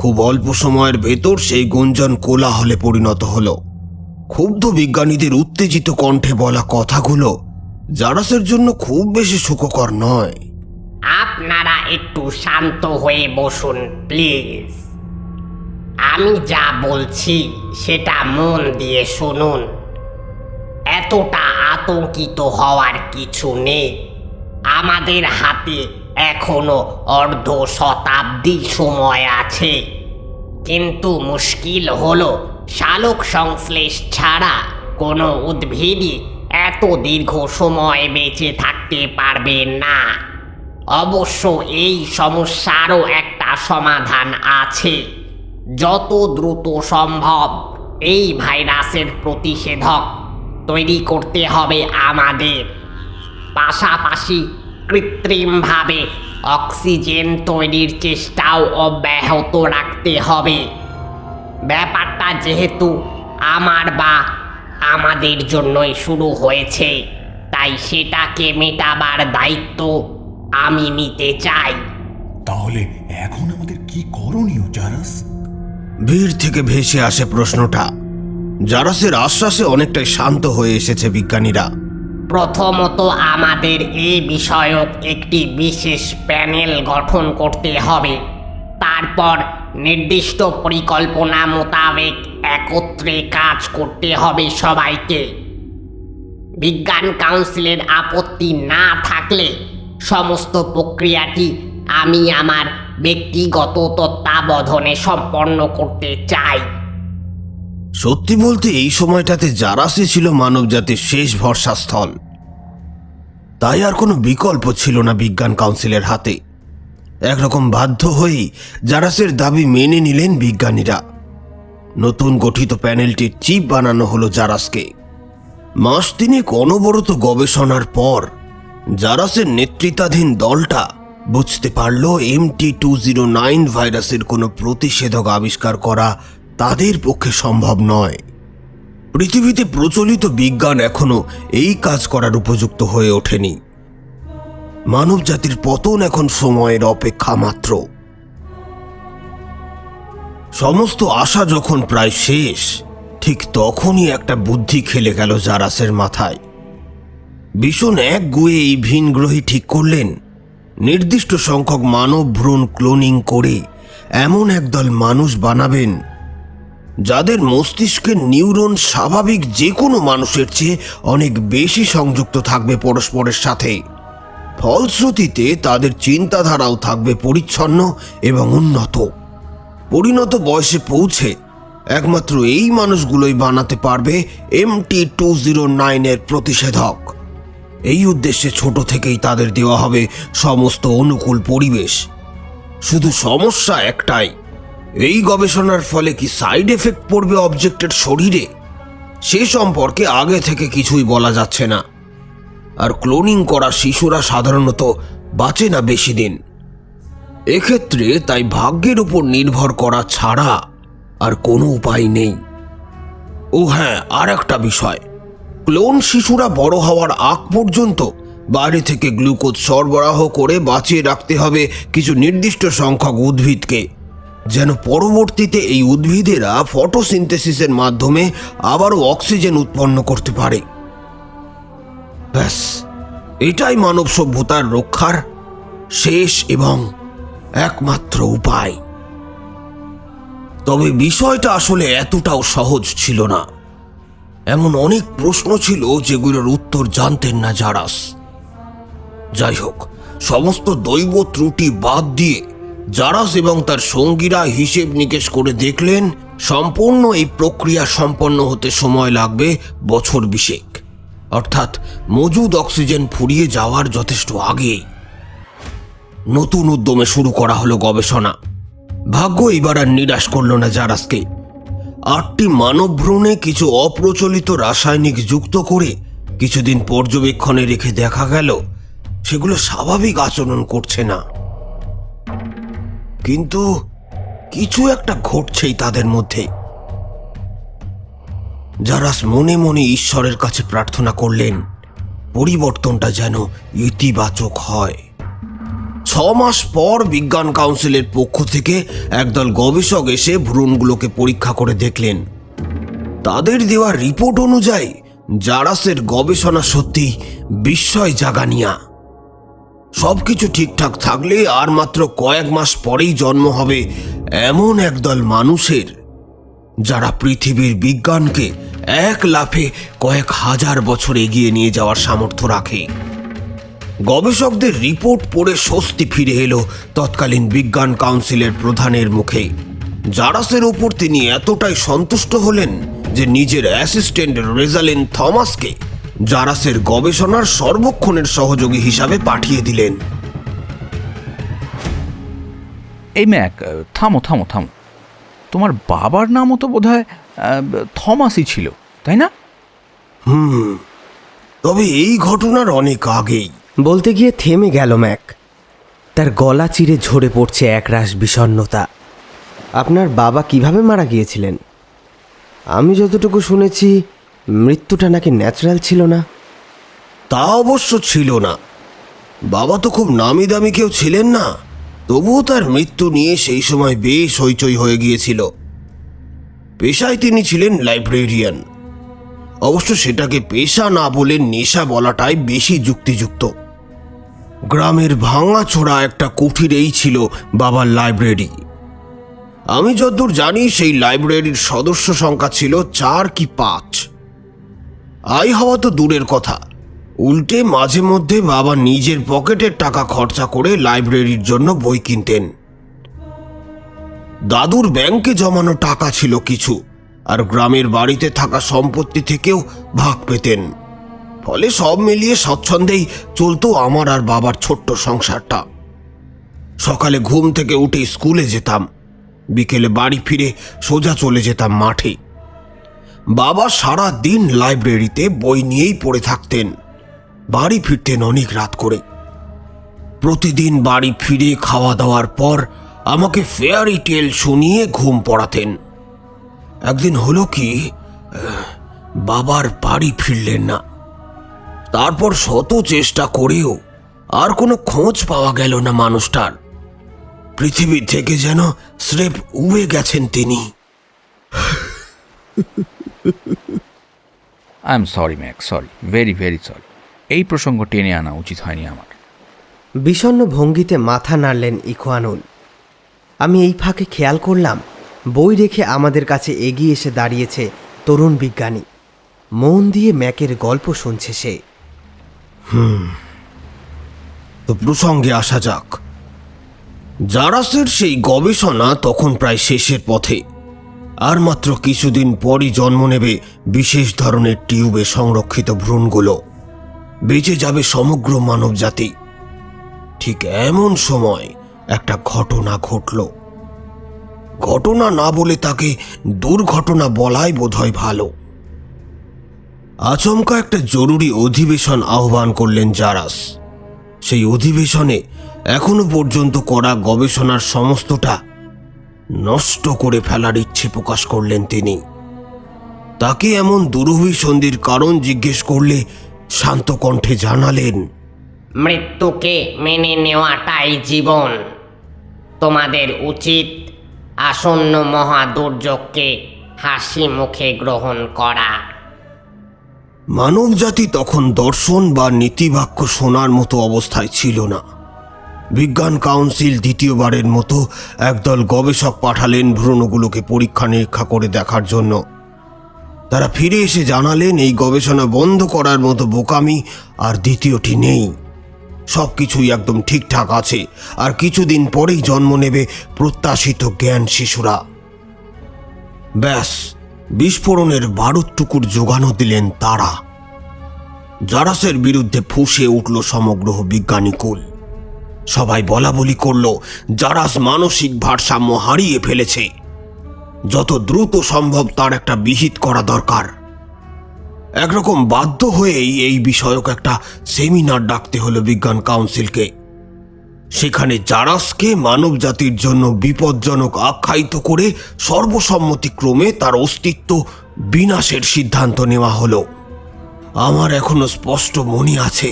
খুব অল্প সময়ের ভেতর সেই গুঞ্জন কোলাহলে পরিণত হলো। ক্ষুব্ধ বিজ্ঞানীদের উত্তেজিত কণ্ঠে বলা কথাগুলো জারাসের জন্য খুব বেশি সুখকর নয়। আপনারা একটু শান্ত হয়ে বসুন প্লিজ। আমি যা বলছি সেটা মন দিয়ে শুনুন। এতটা আতঙ্কিত হওয়ার কিছু নেই। আমাদের হাতে এখনো অর্ধ শতাব্দী সময় আছে। কিন্তু মুশকিল হলো শালক সংশ্লেষ ছাড়া কোনো উদ্ভিদই এত দীর্ঘ সময় বেঁচে থাকতে পারবে না। অবশ্য এই সমস্যারও একটা সমাধান আছে। যত দ্রুত সম্ভব এই ভাইরাসের প্রতিষেধক তৈরি করতে হবে আমাদের। পাশাপাশি কৃত্রিমভাবে অক্সিজেন তৈরির চেষ্টাও অব্যাহত রাখতে হবে। ব্যাপারটা যেহেতু আমার বা আমাদের জন্যই শুরু হয়েছে, তাই সেটাকে মেটাবার দায়িত্ব আমি নিতে চাই। তাহলে এখন আমাদের কি করণীয় জারাস? ভিড় থেকে ভেসে আসে প্রশ্নটা। জারাসের আশ্বাসে অনেকটাই শান্ত হয়ে এসেছে বিজ্ঞানীরা। প্রথমত আমাদের এই বিষয়ক একটি বিশেষ প্যানেল গঠন করতে হবে। তারপর নির্দিষ্ট পরিকল্পনা মোতাবেক একত্রে কাজ করতে হবে সবাইকে। বিজ্ঞান কাউন্সিলের আপত্তি না থাকলে সমস্ত প্রক্রিয়াটি আমি আমার ব্যক্তিগত তত্ত্বাবধানে সম্পন্ন করতে চাই। সত্যি বলতে এই সময়টাতে জারাসই ছিল মানবজাতির শেষ ভরসাস্থল। তাই আর কোনো বিকল্প ছিল না বিজ্ঞান কাউন্সিলের হাতে। একরকম বাধ্য হয়েই জারাসের দাবি মেনে নিলেন বিজ্ঞানীরা। নতুন গঠিত প্যানেলটির চিফ বানানো হলো জারাসকে। মাস তিনেক অনবরত গবেষণার পর জারাসের নেতৃত্বাধীন দলটা বুঝতে পারল MT-209 ভাইরাসের কোনো প্রতিষেধক আবিষ্কার করা তাদের পক্ষে সম্ভব নয়। পৃথিবীতে প্রচলিত বিজ্ঞান এখনো এই কাজ করার উপযুক্ত হয়ে ওঠেনি। মানব জাতির পতন এখন সময়ের অপেক্ষা মাত্র। সমস্ত আশা যখন প্রায় শেষ, ঠিক তখনই একটা বুদ্ধি খেলে গেল জারাসের মাথায়। ভীষণ এক গুয়ে এই ভিনগ্রহী ঠিক করলেন নির্দিষ্ট সংখ্যক মানব ভ্রূণ ক্লোনিং করে এমন একদল মানুষ বানাবেন যাদের মস্তিষ্কের নিউরন স্বাভাবিক যে কোনো মানুষের চেয়ে অনেক বেশি সংযুক্ত থাকবে পরস্পরের সাথে। ফলশ্রুতিতে তাদের চিন্তাধারাও থাকবে পরিচ্ছন্ন এবং উন্নত। পরিণত বয়সে পৌঁছে একমাত্র এই মানুষগুলোই বানাতে পারবে MT-209 এর প্রতিষেধক। এই উদ্দেশ্যে ছোট থেকেই তাদের দেওয়া হবে সমস্ত অনুকূল পরিবেশ। শুধু সমস্যা একটাই, এই গবেষণার ফলে কি সাইড এফেক্ট পড়বে অবজেক্টের শরীরে সে সম্পর্কে আগে থেকে কিছুই বলা যাচ্ছে না। আর ক্লোনিং করা শিশুরা সাধারণত বাঁচে না বেশি দিন। এক্ষেত্রে তাই ভাগ্যের উপর নির্ভর করা ছাড়া আর কোনো উপায় নেই। ও হ্যাঁ, আর একটা বিষয়, ক্লোন শিশুরা বড় হওয়ার আগ পর্যন্ত বাইরে থেকে গ্লুকোজ সরবরাহ করে বাঁচিয়ে রাখতে হবে কিছু নির্দিষ্ট সংখ্যক উদ্ভিদকে, যেন পরবর্তীতে এই উদ্ভিদেরা ফটোসিনথেসিসের মাধ্যমে আবারও অক্সিজেন উৎপন্ন করতে পারে। ব্যাস, এটাই মানব সভ্যতার রক্ষার শেষ এবং একমাত্র উপায়। তবে বিষয়টা আসলে এতটাও সহজ ছিল না। এমন অনেক প্রশ্ন ছিল যেগুলোর উত্তর জানতেন না জারাস। যাই হোক, সমস্ত দৈব ত্রুটি বাদ দিয়ে জারাস এবং তার সঙ্গীরা হিসেব নিকেশ করে দেখলেন সম্পূর্ণ এই প্রক্রিয়া সম্পন্ন হতে সময় লাগবে বছর 20। অর্থাৎ মজুদ অক্সিজেন ফুরিয়ে যাওয়ার যথেষ্ট আগেই। নতুন উদ্যমে শুরু করা হলো গবেষণা। ভাগ্য এবার আর নিরাশ করল না জারাসকে। 8টি মানব ভ্রূণে কিছু অপ্রচলিত রাসায়নিক যুক্ত করে কিছুদিন পর্যবেক্ষণে রেখে দেখা গেল সেগুলো স্বাভাবিক আচরণ করছে না। কিন্তু কিছু একটা ঘটছেই তাদের মধ্যে। জারাস মনে মনে ঈশ্বরের কাছে প্রার্থনা করলেন পরিবর্তনটা যেন ইতিবাচক হয়। 6 মাস পর বিজ্ঞান কাউন্সিলের পক্ষ থেকে একদল গবেষক এসে ভ্রূণগুলোকে পরীক্ষা করে দেখলেন। তাদের দেওয়া রিপোর্ট অনুযায়ী জারাসের গবেষণা সত্যি বিস্ময় জাগানিয়া। সবকিছু ঠিকঠাক থাকলে আর মাত্র কয়েক মাস পরেই জন্ম হবে এমন একদল মানুষের, যারা পৃথিবীর বিজ্ঞানকে এক লাফে কয়েক হাজার বছর এগিয়ে নিয়ে যাওয়ার সামর্থ্য রাখে। গবেষকদের রিপোর্ট পড়ে স্বস্তি ফিরে এলো তৎকালীন বিজ্ঞান কাউন্সিলের প্রধানের মুখে। জারাসের ওপর তিনি এতটাই সন্তুষ্ট হলেন যে নিজের অ্যাসিস্ট্যান্ট রেজালিন থমাসকে জারাসের গবেষণার সর্বক্ষণের সহযোগী হিসাবে পাঠিয়ে দিলেন। এই ম্যাক, থামো থামো থামো। তোমার বাবার নামও তো বোধহয় থমাসই ছিল, তাই না? তবে এই ঘটনার অনেক আগেই। বলতে গিয়ে থেমে গেল ম্যাক। তার গলা চিরে ঝরে পড়ছে একরাশ বিষণ্ণতা। আপনার বাবা কিভাবে মারা গিয়েছিলেন? আমি যতটুকু শুনেছি মৃত্যুটা নাকি ন্যাচারাল ছিল না। তা অবশ্য ছিল না। বাবা তো খুব নামি দামি কেউ ছিলেন না, তবুও তার মৃত্যু নিয়ে সেই সময় বেশ হইচই হয়ে গিয়েছিল। পেশায় তিনি ছিলেন লাইব্রেরিয়ান। অবশ্য সেটাকে পেশা না বলে নেশা বলাটাই বেশি যুক্তিযুক্ত। গ্রামের ভাঙাচোরা একটা কুঠিরেই ছিল বাবার লাইব্রেরি। আমি যতদূর জানি সেই লাইব্রেরির সদস্য সংখ্যা ছিল 4 কি 5। আয় হওয়া তো দূরের কথা, উল্টে মাঝে মধ্যে বাবা নিজের পকেটের টাকা খরচা করে লাইব্রেরির জন্য বই কিনতেন। দাদুর ব্যাংকে জমানো টাকা ছিল কিছু, আর গ্রামের বাড়িতে থাকা সম্পত্তি থেকেও ভাগ পেতেন। ফলে সব মিলিয়ে স্বচ্ছন্দেই চলতো আমার আর বাবার ছোট্ট সংসারটা। সকালে ঘুম থেকে উঠে স্কুলে যেতাম, বিকেলে বাড়ি ফিরে সোজা চলে যেতাম মাঠে। বাবা সারা দিন লাইব্রেরিতে বই নিয়েই পড়ে থাকতেন, বাড়ি ফিরতেন অনেক রাত করে। প্রতিদিন বাড়ি ফিরে খাওয়া দাওয়ার পর আমাকে ফেয়ারি টেল শুনিয়ে ঘুম পড়াতেন। একদিন হলো কি, বাবার বাড়ি ফিরলেন না। তারপর শত চেষ্টা করেও আর কোনো খোঁজ পাওয়া গেল না মানুষটার। পৃথিবী থেকে যেন স্রেফ উবে গেছেন তিনি। I am sorry Mac, sorry, very very sorry. এই প্রসঙ্গ টেনে আনা উচিত হয়নি আমার। বিষণ্ণ ভঙ্গিতে মাথা নাড়লেন ইখওয়ানুল। আমি এই ফাঁকে খেয়াল করলাম বই রেখে আমাদের কাছে এগিয়ে এসে দাঁড়িয়েছে তরুণ বিজ্ঞানী। মন দিয়ে ম্যাকের গল্প শুনছে সে। তো প্রসঙ্গে আসা যাক। জারাসের সেই গবেষণা তখন প্রায় শেষের পথে। আর মাত্র কিছুদিন পরই জন্ম নেবে বিশেষ ধরনের টিউবে সংরক্ষিত ভ্রূণগুলো। বেঁচে যাবে সমগ্র মানব জাতি। ঠিক এমন সময় একটা ঘটনা ঘটল। ঘটনা না বলে তাকে দুর্ঘটনা বলাই বোধহয় ভালো। আচমকা একটা জরুরি অধিবেশন আহ্বান করলেন জারাস। সেই অধিবেশনে এখনো পর্যন্ত করা গবেষণার সমস্তটা নষ্ট করে ফেলার ইচ্ছে প্রকাশ করলেন তিনি। তাকে এমন দুরভিসন্ধির কারণ জিজ্ঞেস করলে শান্ত কণ্ঠে জানালেন, মৃত্যুকে মেনে নেওয়াটাই জীবন। তোমাদের উচিত আসন্ন মহা দুর্যোগকে হাসি মুখে গ্রহণ করা। মানবজাতি তখন দর্শন বা নীতিবাক্য শোনার মতো অবস্থায় ছিল না। বিজ্ঞান কাউন্সিল দ্বিতীয়বারের মতো একদল গবেষক পাঠালেন ভ্রূণগুলোকে পরীক্ষা নিরীক্ষা করে দেখার জন্য। তারা ফিরে এসে জানালেন এই গবেষণা বন্ধ করার মতো বোকামি আর দ্বিতীয়টি নেই। সব কিছুই একদম ঠিকঠাক আছে, আর কিছুদিন পরেই জন্ম নেবে প্রত্যাশিত জ্ঞান শিশুরা। ব্যাস, বিস্ফোরণের বারুদটুকুর যোগানো দিলেন তারা। জারাসের বিরুদ্ধে ফুঁসে উঠল সমগ্র বিজ্ঞানীকুল। সবাই বলা বলি করল জারাস মানসিক ভারসাম্য হারিয়ে ফেলেছে। যত দ্রুত সম্ভব তার একটা বিহিত করা দরকার। একরকম বাধ্য হয়েই এই বিষয়ক একটা সেমিনার ডাকতে হলো বিজ্ঞান কাউন্সিলকে। সেখানে জারাসকে মানব জাতির জন্য বিপজ্জনক আখ্যায়িত করে সর্বসম্মতিক্রমে তার অস্তিত্ব বিনাশের সিদ্ধান্ত নেওয়া হলো। আমার এখনো স্পষ্ট মনে আছে,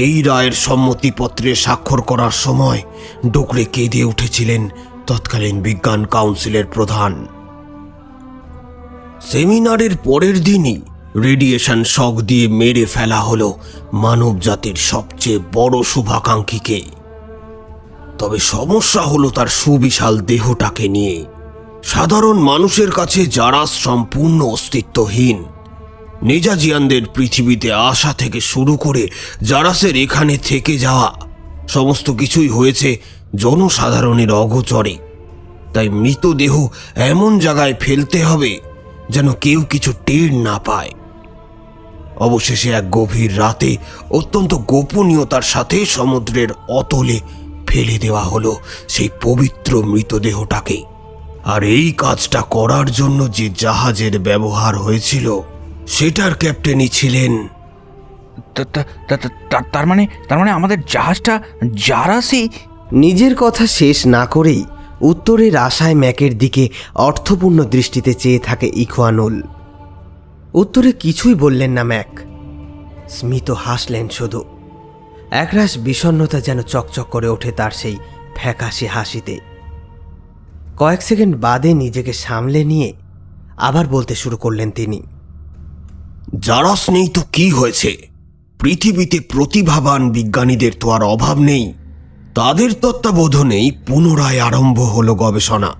এই রায়ের সম্মতিপত্রে স্বাক্ষর করার সময় ডোকরে কেঁদে উঠেছিলেন তৎকালীন বিজ্ঞান কাউন্সিলের প্রধান। সেমিনারের পরের দিনই রেডিয়েশন শক দিয়ে মেরে ফেলা হলো মানব জাতির সবচেয়ে বড় শুভাকাঙ্ক্ষীকে। তবে সমস্যা হলো তার সুবিশাল দেহটাকে নিয়ে। সাধারণ মানুষের কাছে জারাস সম্পূর্ণ অস্তিত্বহীন। নেজাজিয়ানদের পৃথিবীতে আসা থেকে শুরু করে জারাসের এখানে থেকে যাওয়া সমস্ত কিছুই হয়েছে জনসাধারণের অগোচরে। তাই মৃতদেহ এমন জায়গায় ফেলতে হবে যেন কেউ কিছু টের না পায়। অবশেষে এক গভীর রাতে অত্যন্ত গোপনীয়তার সাথে সমুদ্রের অতলে ফেলে দেওয়া হলো সেই পবিত্র মৃতদেহটাকে। আর এই কাজটা করার জন্য যে জাহাজের ব্যবহার হয়েছিল সেটার ক্যাপ্টেনই ছিলেন তার মানে আমাদের জাহাজটা জারাসই। নিজের কথা শেষ না করেই উত্তরের আশায় ম্যাকের দিকে অর্থপূর্ণ দৃষ্টিতে চেয়ে থাকে ইখওয়ানুল। উত্তরে কিছুই বললেন না ম্যাক। স্মিত হাসলেন শুধু। একরাশ বিষণ্ণতা যেন চকচক করে ওঠে তার সেই ফ্যাকাশে হাসিতে। কয়েক সেকেন্ড বাদে নিজেকে সামলে নিয়ে আবার বলতে শুরু করলেন তিনি। জারাস নেই তো কি হয়েছে? পৃথিবীতে প্রতিভাবান বিজ্ঞানীদের তো আর অভাব নেই। তাদের তত্ত্বাবধানেই পুনরায় আরম্ভ হলো গবেষণা।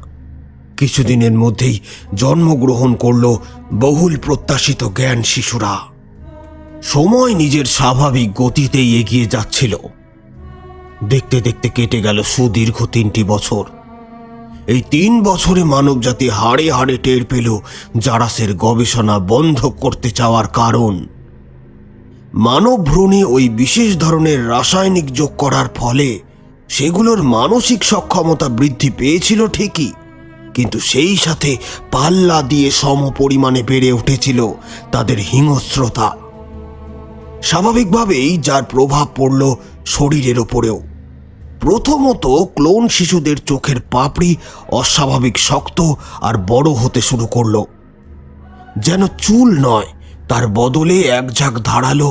কিছুদিনের মধ্যেই জন্মগ্রহণ করল বহুল প্রত্যাশিত জ্ঞান শিশুরা। সময় নিজের স্বাভাবিক গতিতেই এগিয়ে যাচ্ছিল। দেখতে দেখতে কেটে গেল সুদীর্ঘ 3টি বছর। এই 3 বছরে মানবজাতি হাড়ে হাড়ে টের পেল জারাসের গবেষণা বন্ধ করতে চাওয়ার কারণ। মানব ভ্রূণে ওই বিশেষ ধরনের রাসায়নিক যোগ করার ফলে সেগুলোর মানসিক সক্ষমতা বৃদ্ধি পেয়েছিল ঠিকই, কিন্তু সেই সাথে পাল্লা দিয়ে সমপরিমাণে বেড়ে উঠেছিল তাদের হিংস্রতা। স্বাভাবিকভাবেই যার প্রভাব পড়ল শরীরের ওপরেও। প্রথমত ক্লোন শিশুদের চোখের পাপড়ি অস্বাভাবিক শক্ত আর বড় হতে শুরু করল। যেন চুল নয়, তার বদলে এক ঝাঁক ধারালো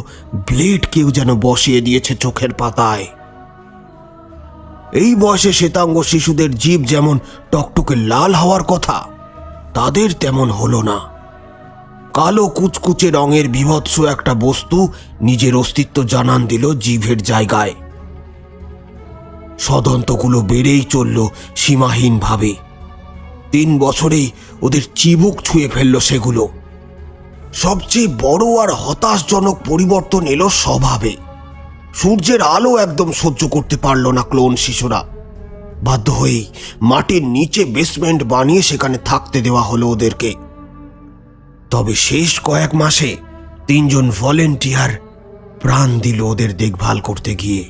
ব্লেড কেউ যেন বসিয়ে দিয়েছে চোখের পাতায়। এই বয়সে শ্বেতাঙ্গ শিশুদের জীব যেমন টকটকে লাল হওয়ার কথা, তাদের তেমন হলো না। কালো কুচকুচে রঙের বিভৎস একটা বস্তু নিজের অস্তিত্ব জানান দিল জিভের জায়গায়। সদন্তগুলো বেড়েই চলল সীমাহীনভাবে। 3 বছরেই ওদের চিবুক ছুঁয়ে ফেলল সেগুলো। সবচেয়ে বড় আর হতাশজনক পরিবর্তন এলো স্বভাবে। সূর্যের আলো একদম সহ্য করতে পারল না ক্লোন শিশুরা। বাধ্য হয়েই মাটির নিচে বেসমেন্ট বানিয়ে সেখানে থাকতে দেওয়া হলো ওদেরকে। তবে শেষ কয়েক মাসে 3 জন ভলেন্টিয়ার প্রাণ দিল ওদের দেখভাল করতে গিয়ে।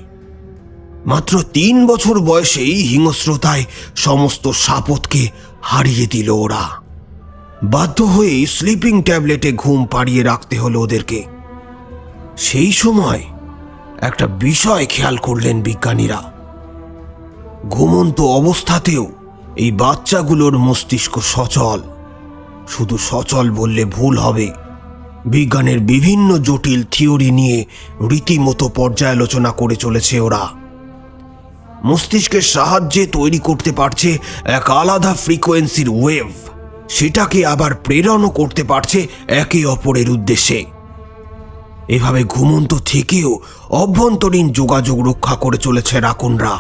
মাত্র 3 বছর বয়সেই হিংস্রতায় সমস্ত সাপতকে হারিয়ে দিল ওরা। বাধ্য হয়ে স্লিপিং ট্যাবলেটে ঘুম পাড়িয়ে রাখতে হলো ওদেরকে। সেই সময় একটা বিষয় খেয়াল করলেন বিজ্ঞানীরা। ঘুমন্ত অবস্থাতেও এই বাচ্চাগুলোর মস্তিষ্ক সচল। শুধু সচল বললে ভুল হবে। বিজ্ঞানের বিভিন্ন জটিল থিওরি নিয়ে রীতিমতো পর্যালোচনা করে চলেছে ওরা। মস্তিষ্কের সাহায্যে তৈরি করতে পারছে এক আলাদা ফ্রিকোয়েন্সির ওয়েভ, সেটাকে আবার প্রেরণও করতে পারছে একে অপরের উদ্দেশ্যে। এভাবে ঘুমন্ত থেকেও অভ্যন্তরীণ যোগাযোগ রক্ষা করে চলেছে রাকুনরা।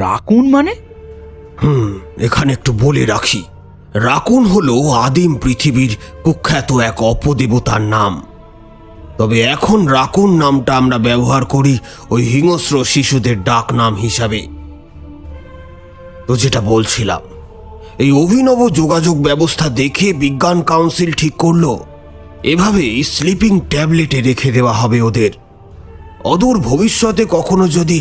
রাকুন মানে? এখানে একটু বলে রাখি, রাকুন হলো আদিম পৃথিবীর কুখ্যাত এক অপদেবতার নাম। তবে এখন রাকুন নামটা আমরা ব্যবহার করি ওই হিংস্র শিশুদের ডাক নাম হিসাবে। তো যেটা বলছিলাম, এই অভিনব যোগাযোগ ব্যবস্থা দেখে বিজ্ঞান কাউন্সিল ঠিক করলো এভাবেই স্লিপিং ট্যাবলেটে রেখে দেওয়া হবে ওদের। অদূর ভবিষ্যতে কখনো যদি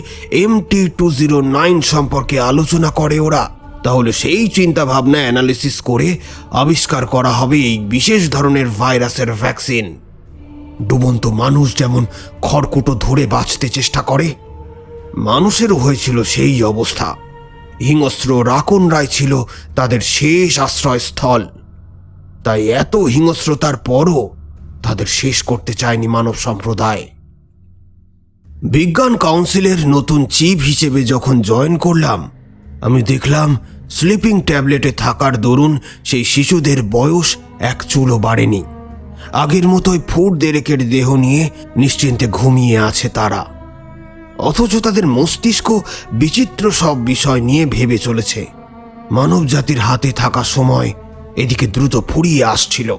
MT209 সম্পর্কে আলোচনা করে ওরা, তাহলে সেই চিন্তা ভাবনা অ্যানালিসিস করে আবিষ্কার করা হবে এই বিশেষ ধরনের ভাইরাসের ভ্যাকসিন। ডুবন্ত মানুষ যেমন খড়কুটো ধরে বাঁচতে চেষ্টা করে, মানুষেরও হয়েছিল সেই অবস্থা। হিংস্র রাকুনরাই ছিল তাদের শেষ আশ্রয়স্থল। তাই এত হিংস্রতার পরও তাদের শেষ করতে চায়নি মানব সম্প্রদায়। বিজ্ঞান কাউন্সিলের নতুন চিফ হিসেবে যখন জয়েন করলাম, আমি দেখলাম স্লিপিং ট্যাবলেটে থাকার দরুন সেই শিশুদের বয়স 1 চুলও বাড়েনি। আগের মতোই ফুট দেড়েকের দেহ নিয়ে নিশ্চিন্তে ঘুমিয়ে আছে তারা। অথচ তাদের মস্তিষ্ক বিচিত্র সব বিষয় নিয়ে ভেবে চলেছে। মানব জাতির হাতে থাকা সময় এদিকে দ্রুত ফুরিয়ে আসছিল,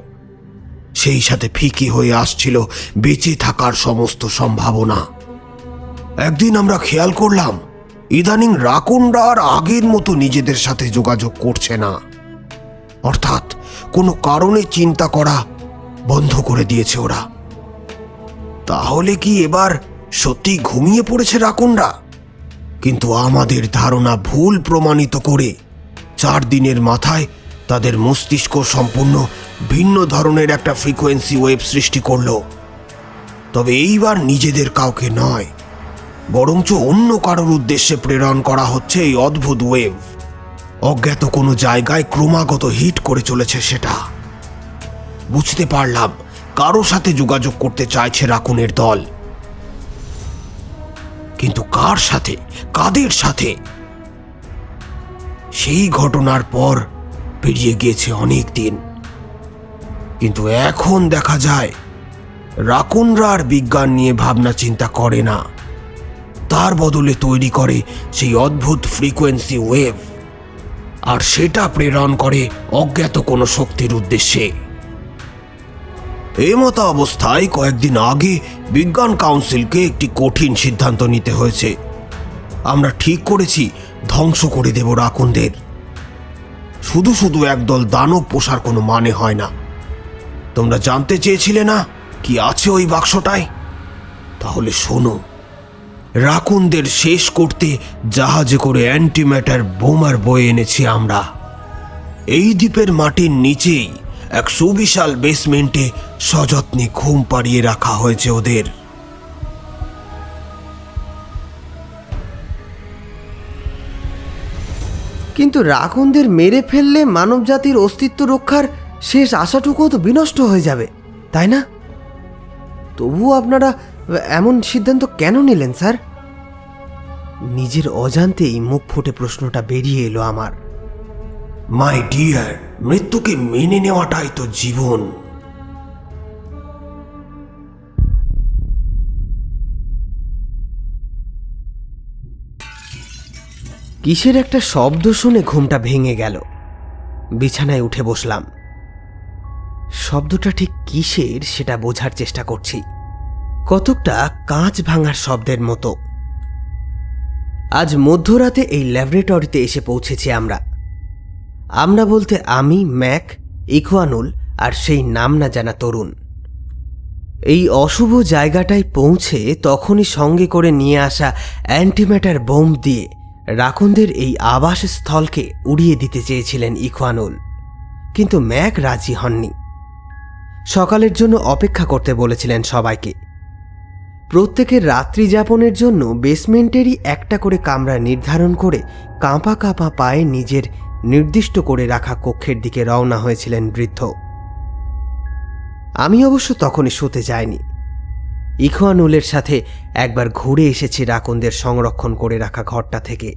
সেই সাথে ফিকে হয়ে আসছিল বেঁচে থাকার সমস্ত সম্ভাবনা। একদিন আমরা খেয়াল করলাম ইদানিং রাকুনরা আর আগের মতো নিজেদের সাথে যোগাযোগ করছে না, অর্থাৎ কোনো কারণে চিন্তা করা বন্ধ করে দিয়েছে ওরা। তাহলে কি এবার সত্যি ঘুমিয়ে পড়েছে রাকুনরা? কিন্তু আমাদের ধারণা ভুল প্রমাণিত করে 4 দিনের মাথায় তাদের মস্তিষ্ক সম্পূর্ণ ভিন্ন ধরনের একটা ফ্রিকোয়েন্সি ওয়েভ সৃষ্টি করলো। তবে এইবার নিজেদের কাউকে নয়, বরঞ্চ অন্য কারোর উদ্দেশ্যে প্রেরণ করা হচ্ছে এই অদ্ভুত ওয়েভ। অজ্ঞাত কোনো জায়গায় ক্রমাগত হিট করে চলেছে সেটা। বুঝতে পারলাম কারো সাথে যোগাযোগ করতে চাইছে রাকুনের দল, কিন্তু কার সাথে, কাদের সাথে? সেই ঘটনার পর পেরিয়ে গিয়েছে অনেক দিন, কিন্তু এখন দেখা যায় রাকুনরা আর বিজ্ঞান নিয়ে ভাবনা চিন্তা করে না, তার বদলে তৈরি করে সেই অদ্ভুত ফ্রিকোয়েন্সি ওয়েভ, আর সেটা প্রেরণ করে অজ্ঞাত কোনো শক্তির উদ্দেশ্যে। এই মতো অবস্থায় কয়েকদিন আগে বিজ্ঞান কাউন্সিলকে একটি কঠিন সিদ্ধান্ত নিতে হয়েছে। আমরা ঠিক করেছি ধ্বংস করে দেব রাকুনদের। শুধু শুধু একদল দানব পোষার কোনো মানে হয় না। তোমরা জানতে চেয়েছিলে না কি আছে ওই বাক্সটায়? তাহলে শোনো, রাকুনদের শেষ করতে জাহাজে করে অ্যান্টিম্যাটার বোমার বয়ে এনেছি আমরা। এই দ্বীপের মাটির নিচেই এক সুবিশাল বেসমেন্টে সযত্নে ঘুম পাড়িয়ে রাখা হয়েছে ওদের। কিন্তু রাকুনদের মেরে ফেললে মানবজাতির অস্তিত্ব রক্ষার শেষ আশাটুকুও তো বিনষ্ট হয়ে যাবে, তাই না? তবুও আপনারা এমন সিদ্ধান্ত কেন নিলেন স্যার? নিজের অজান্তেই মুখ ফুটে প্রশ্নটা বেরিয়ে এলো আমার। মাই ডিয়ার, মৃত্যুকে মেনে নেওয়াটাই তো জীবন। কিসের একটা শব্দ শুনে ঘুমটা ভেঙে গেল। বিছানায় উঠে বসলাম। শব্দটা ঠিক কিসের সেটা বোঝার চেষ্টা করছি। কতকটা কাঁচ ভাঙার শব্দের মতো। আজ মধ্যরাতে এই ল্যাবরেটরিতে এসে পৌঁছেছি আমরা। আমরা বলতে আমি, ম্যাক, ইখওয়ানুল আর সেই নাম না জানা তরুণ। এই অশুভ জায়গাটায় পৌঁছে তখনই সঙ্গে করে নিয়ে আসা অ্যান্টিম্যাটার বোম দিয়ে রাকুনদের এই আবাসস্থলকে উড়িয়ে দিতে চেয়েছিলেন ইখওয়ানুল, কিন্তু ম্যাক রাজি হননি। সকালের জন্য অপেক্ষা করতে বলেছিলেন সবাইকে। প্রত্যেকের রাত্রি যাপনের জন্য বেসমেন্টেরই একটা করে কামরা নির্ধারণ করে কাঁপা কাঁপা পায়ে নিজের নির্দিষ্ট করে রাখা কক্ষের দিকে রওনা হয়েছিলেন বৃদ্ধ। আমি অবশ্য তখনই শুতে যাইনি। ইখওয়ানুলের সাথে একবার ঘুরে এসেছি রাকুনদের সংরক্ষণ করে রাখা ঘরটা থেকে।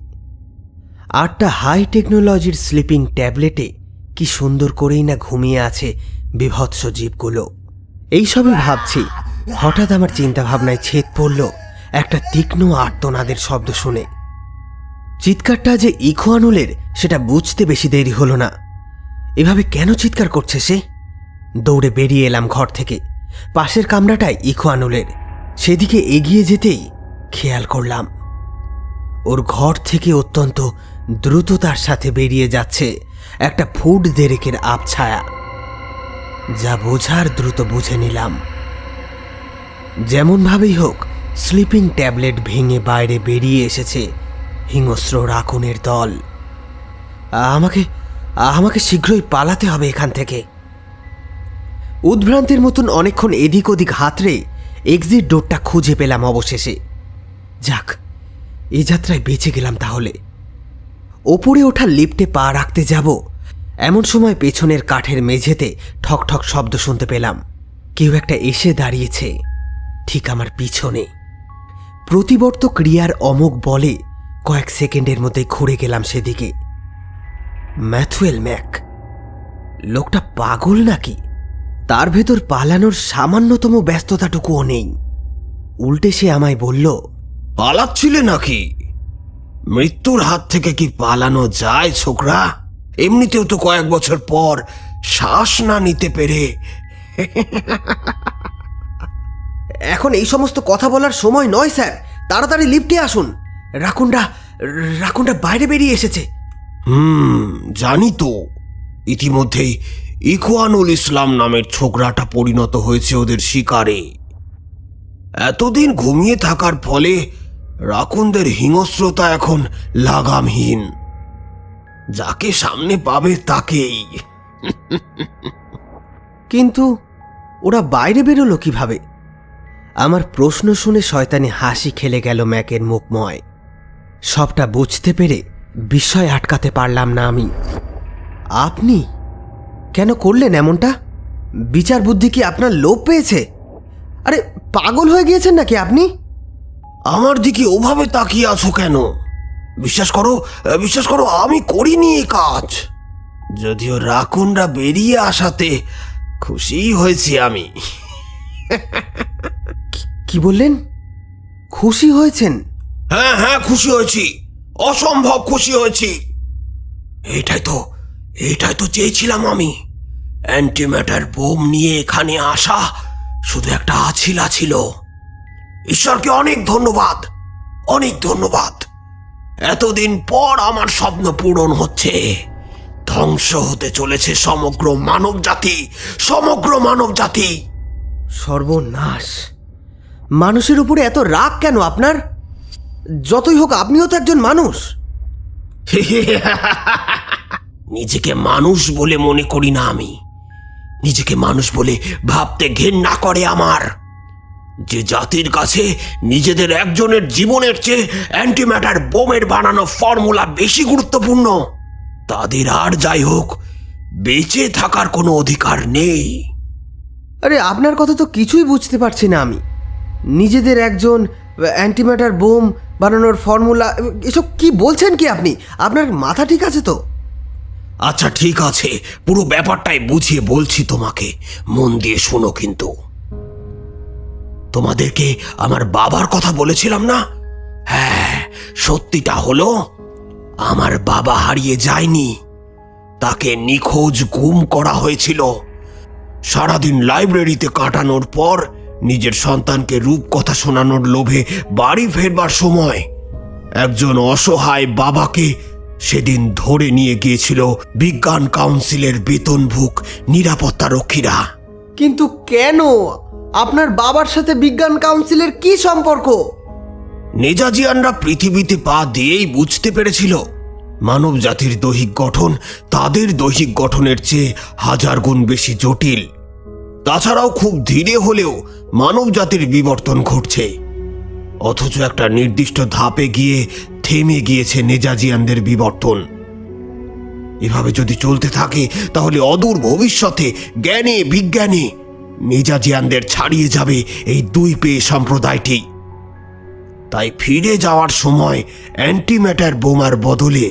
8টা হাই টেকনোলজির স্লিপিং ট্যাবলেটে কি সুন্দর করেই না ঘুমিয়ে আছে বিভৎস জীবগুলো। এইসবই ভাবছি, হঠাৎ আমার চিন্তাভাবনায় ছেদ পড়ল একটা তীক্ষ্ণ আর্তনাদের শব্দ শুনে। চিৎকারটা যে ইখওয়ানুলের সেটা বুঝতে বেশি দেরি হলো না। এভাবে কেন চিৎকার করছে সে? দৌড়ে বেরিয়ে এলাম ঘর থেকে। পাশের কামরাটায় ইখওয়ানুলের। সেদিকে এগিয়ে যেতেই খেয়াল করলাম ওর ঘর থেকে অত্যন্ত দ্রুততার সাথে বেরিয়ে যাচ্ছে একটা ফুট দেড়েকের আবছায়া। যা বোঝার দ্রুত বুঝে নিলাম। যেমনভাবেই হোক স্লিপিং ট্যাবলেট ভেঙে বাইরে বেরিয়ে এসেছে হিংস্র রাকুনের দল। আমাকে শীঘ্রই পালাতে হবে এখান থেকে। উদ্ভ্রান্তের মতন অনেকক্ষণ এদিক ওদিক হাতড়ে এক্সিট ডোরটা খুঁজে পেলাম অবশেষে। যাক, এই যাত্রায় বেঁচে গেলাম তাহলে। ওপরে ওঠা লিফটে পা রাখতে যাব এমন সময় পেছনের কাঠের মেঝেতে ঠক ঠক শব্দ শুনতে পেলাম। কেউ একটা এসে দাঁড়িয়েছে ঠিক আমার পিছনে। প্রতিবর্ত ক্রিয়ার অমোঘ বলে কয়েক সেকেন্ডের মধ্যে ঘুরে গেলাম সেদিকে। ম্যাথুয়েল ম্যাক। লোকটা পাগল নাকি? তার ভেতর পালানোর সামান্যতম ব্যস্ততাটুকুও নেই। উল্টে সে আমায় বলল, পালাচ্ছিলে নাকি? মৃত্যুর হাত থেকে কি পালানো যায় ছোকরা? এমনিতেও তো কয়েক বছর পর শ্বাস না নিতে পেরে। এখন এই সমস্ত কথা বলার সময় নয় স্যার, তাড়াতাড়ি লিফটে আসুন। রাকুনটা বাইরে বেরিয়ে এসেছে। জানি তো। ইতিমধ্যেই ইখওয়ানুল ইসলাম নামের ছোকরাটা পরিণত হয়েছে ওদের শিকারে। এতদিন ঘুমিয়ে থাকার ফলে রাকুনদের হিংস্রতা এখন লাগামহীন। যাকে সামনে পাবে তাকেই। কিন্তু ওরা বাইরে বেরোলো কিভাবে? আমার প্রশ্ন শুনে শয়তানি হাসি খেলে গেল ম্যাকের মুখময়। সবটা বুঝতে পেরে বিস্ময় আটকাতে পারলাম না আমি। আপনি কেন করলেন এমনটা? বিচার বুদ্ধি কি আপনার লোপ পেয়েছে? আরে পাগল হয়ে গিয়েছেন নাকি আপনি? আমার দিকে ওভাবে তাকিয়ে আছো কেন? বিশ্বাস করো আমি করিনি এ কাজ। যদিও রাকুনরা বেরিয়ে আসাতে খুশি হয়েছি আমি। কি বললেন? খুশি হয়েছেন? হ্যাঁ খুশি হয়েছি, অসম্ভব খুশি হয়েছি। এটাই তো চেয়েছিলাম আমি। অ্যান্টিম্যাটার বোম নিয়ে এখানে আসা শুধু একটা আছিলা ছিল। ঈশ্বরকে অনেক ধন্যবাদ। এতদিন পর আমার স্বপ্ন পূরণ হচ্ছে। ধ্বংস হতে চলেছে সমগ্র মানব জাতি। সর্বনাশ! মানুষের উপরে এত রাগ কেন আপনার? যতই হোক আপনিও তো একজন মানুষ। নিজেকে মানুষ বলে মনে করি না আমি। নিজেকে মানুষ বলে ভাবতে ঘেন্না করে আমার। যে জাতির কাছে নিজেদের একজনের জীবনের চেয়ে অ্যান্টিম্যাটার বোমের বানানো ফর্মুলা বেশি গুরুত্বপূর্ণ, তাদের আর যাই হোক বেঁচে থাকার কোনো অধিকার নেই। আরে আপনার কথা তো কিছুই বুঝতে পারছি না আমি। নিজেদের একজন, অ্যান্টিম্যাটার বোম বানানোর ফর্মুলা, এসব কি বলছেন কি আপনি? আপনার মাথা ঠিক আছে তো? আচ্ছা ঠিক আছে, পুরো ব্যাপারটাই বুঝিয়ে বলছি তোমাকে, মন দিয়ে শোনো। কিন্তু তোমাদেরকে আমার বাবার কথা বলেছিলাম না? হ্যাঁ, সত্যিটা হলো আমার বাবা হারিয়ে যায়নি, তাকে নিখোঁজ গুম করা হয়েছিল। সারাদিন লাইব্রেরিতে কাটানোর পর নিজের সন্তানকে রূপকথা শোনানোর লোভে বাড়ি ফেরবার সময় একজন অসহায় বাবাকে সেদিন ধরে নিয়ে গিয়েছিল বিজ্ঞান কাউন্সিলের বেতনভুক নিরাপত্তা রক্ষীরা। কিন্তু কেন? আপনার বাবার সাথে বিজ্ঞান কাউন্সিলের কি সম্পর্ক? নেজাজিয়ানরা পৃথিবীতে পা দিয়েই বুঝতে পেরেছিল মানব জাতির দৈহিক গঠন তাদের দৈহিক গঠনের চেয়ে 1000 গুণ বেশি জটিল। তাছাড়াও খুব ধীরে হলেও মানব জাতির বিবর্তন ঘটছে, অথচ একটা নির্দিষ্ট ধাপে গিয়ে থেমে গিয়েছে নেজাজিয়ানদের বিবর্তন। এভাবে যদি চলতে থাকে তাহলে অদূর ভবিষ্যতে জ্ঞানে বিজ্ঞানে নেজাজিয়ানদের ছাড়িয়ে যাবে এই দুই পেয়ে সম্প্রদায়টি। তাই ফিরে যাওয়ার সময় অ্যান্টিম্যাটার বোমার বদলে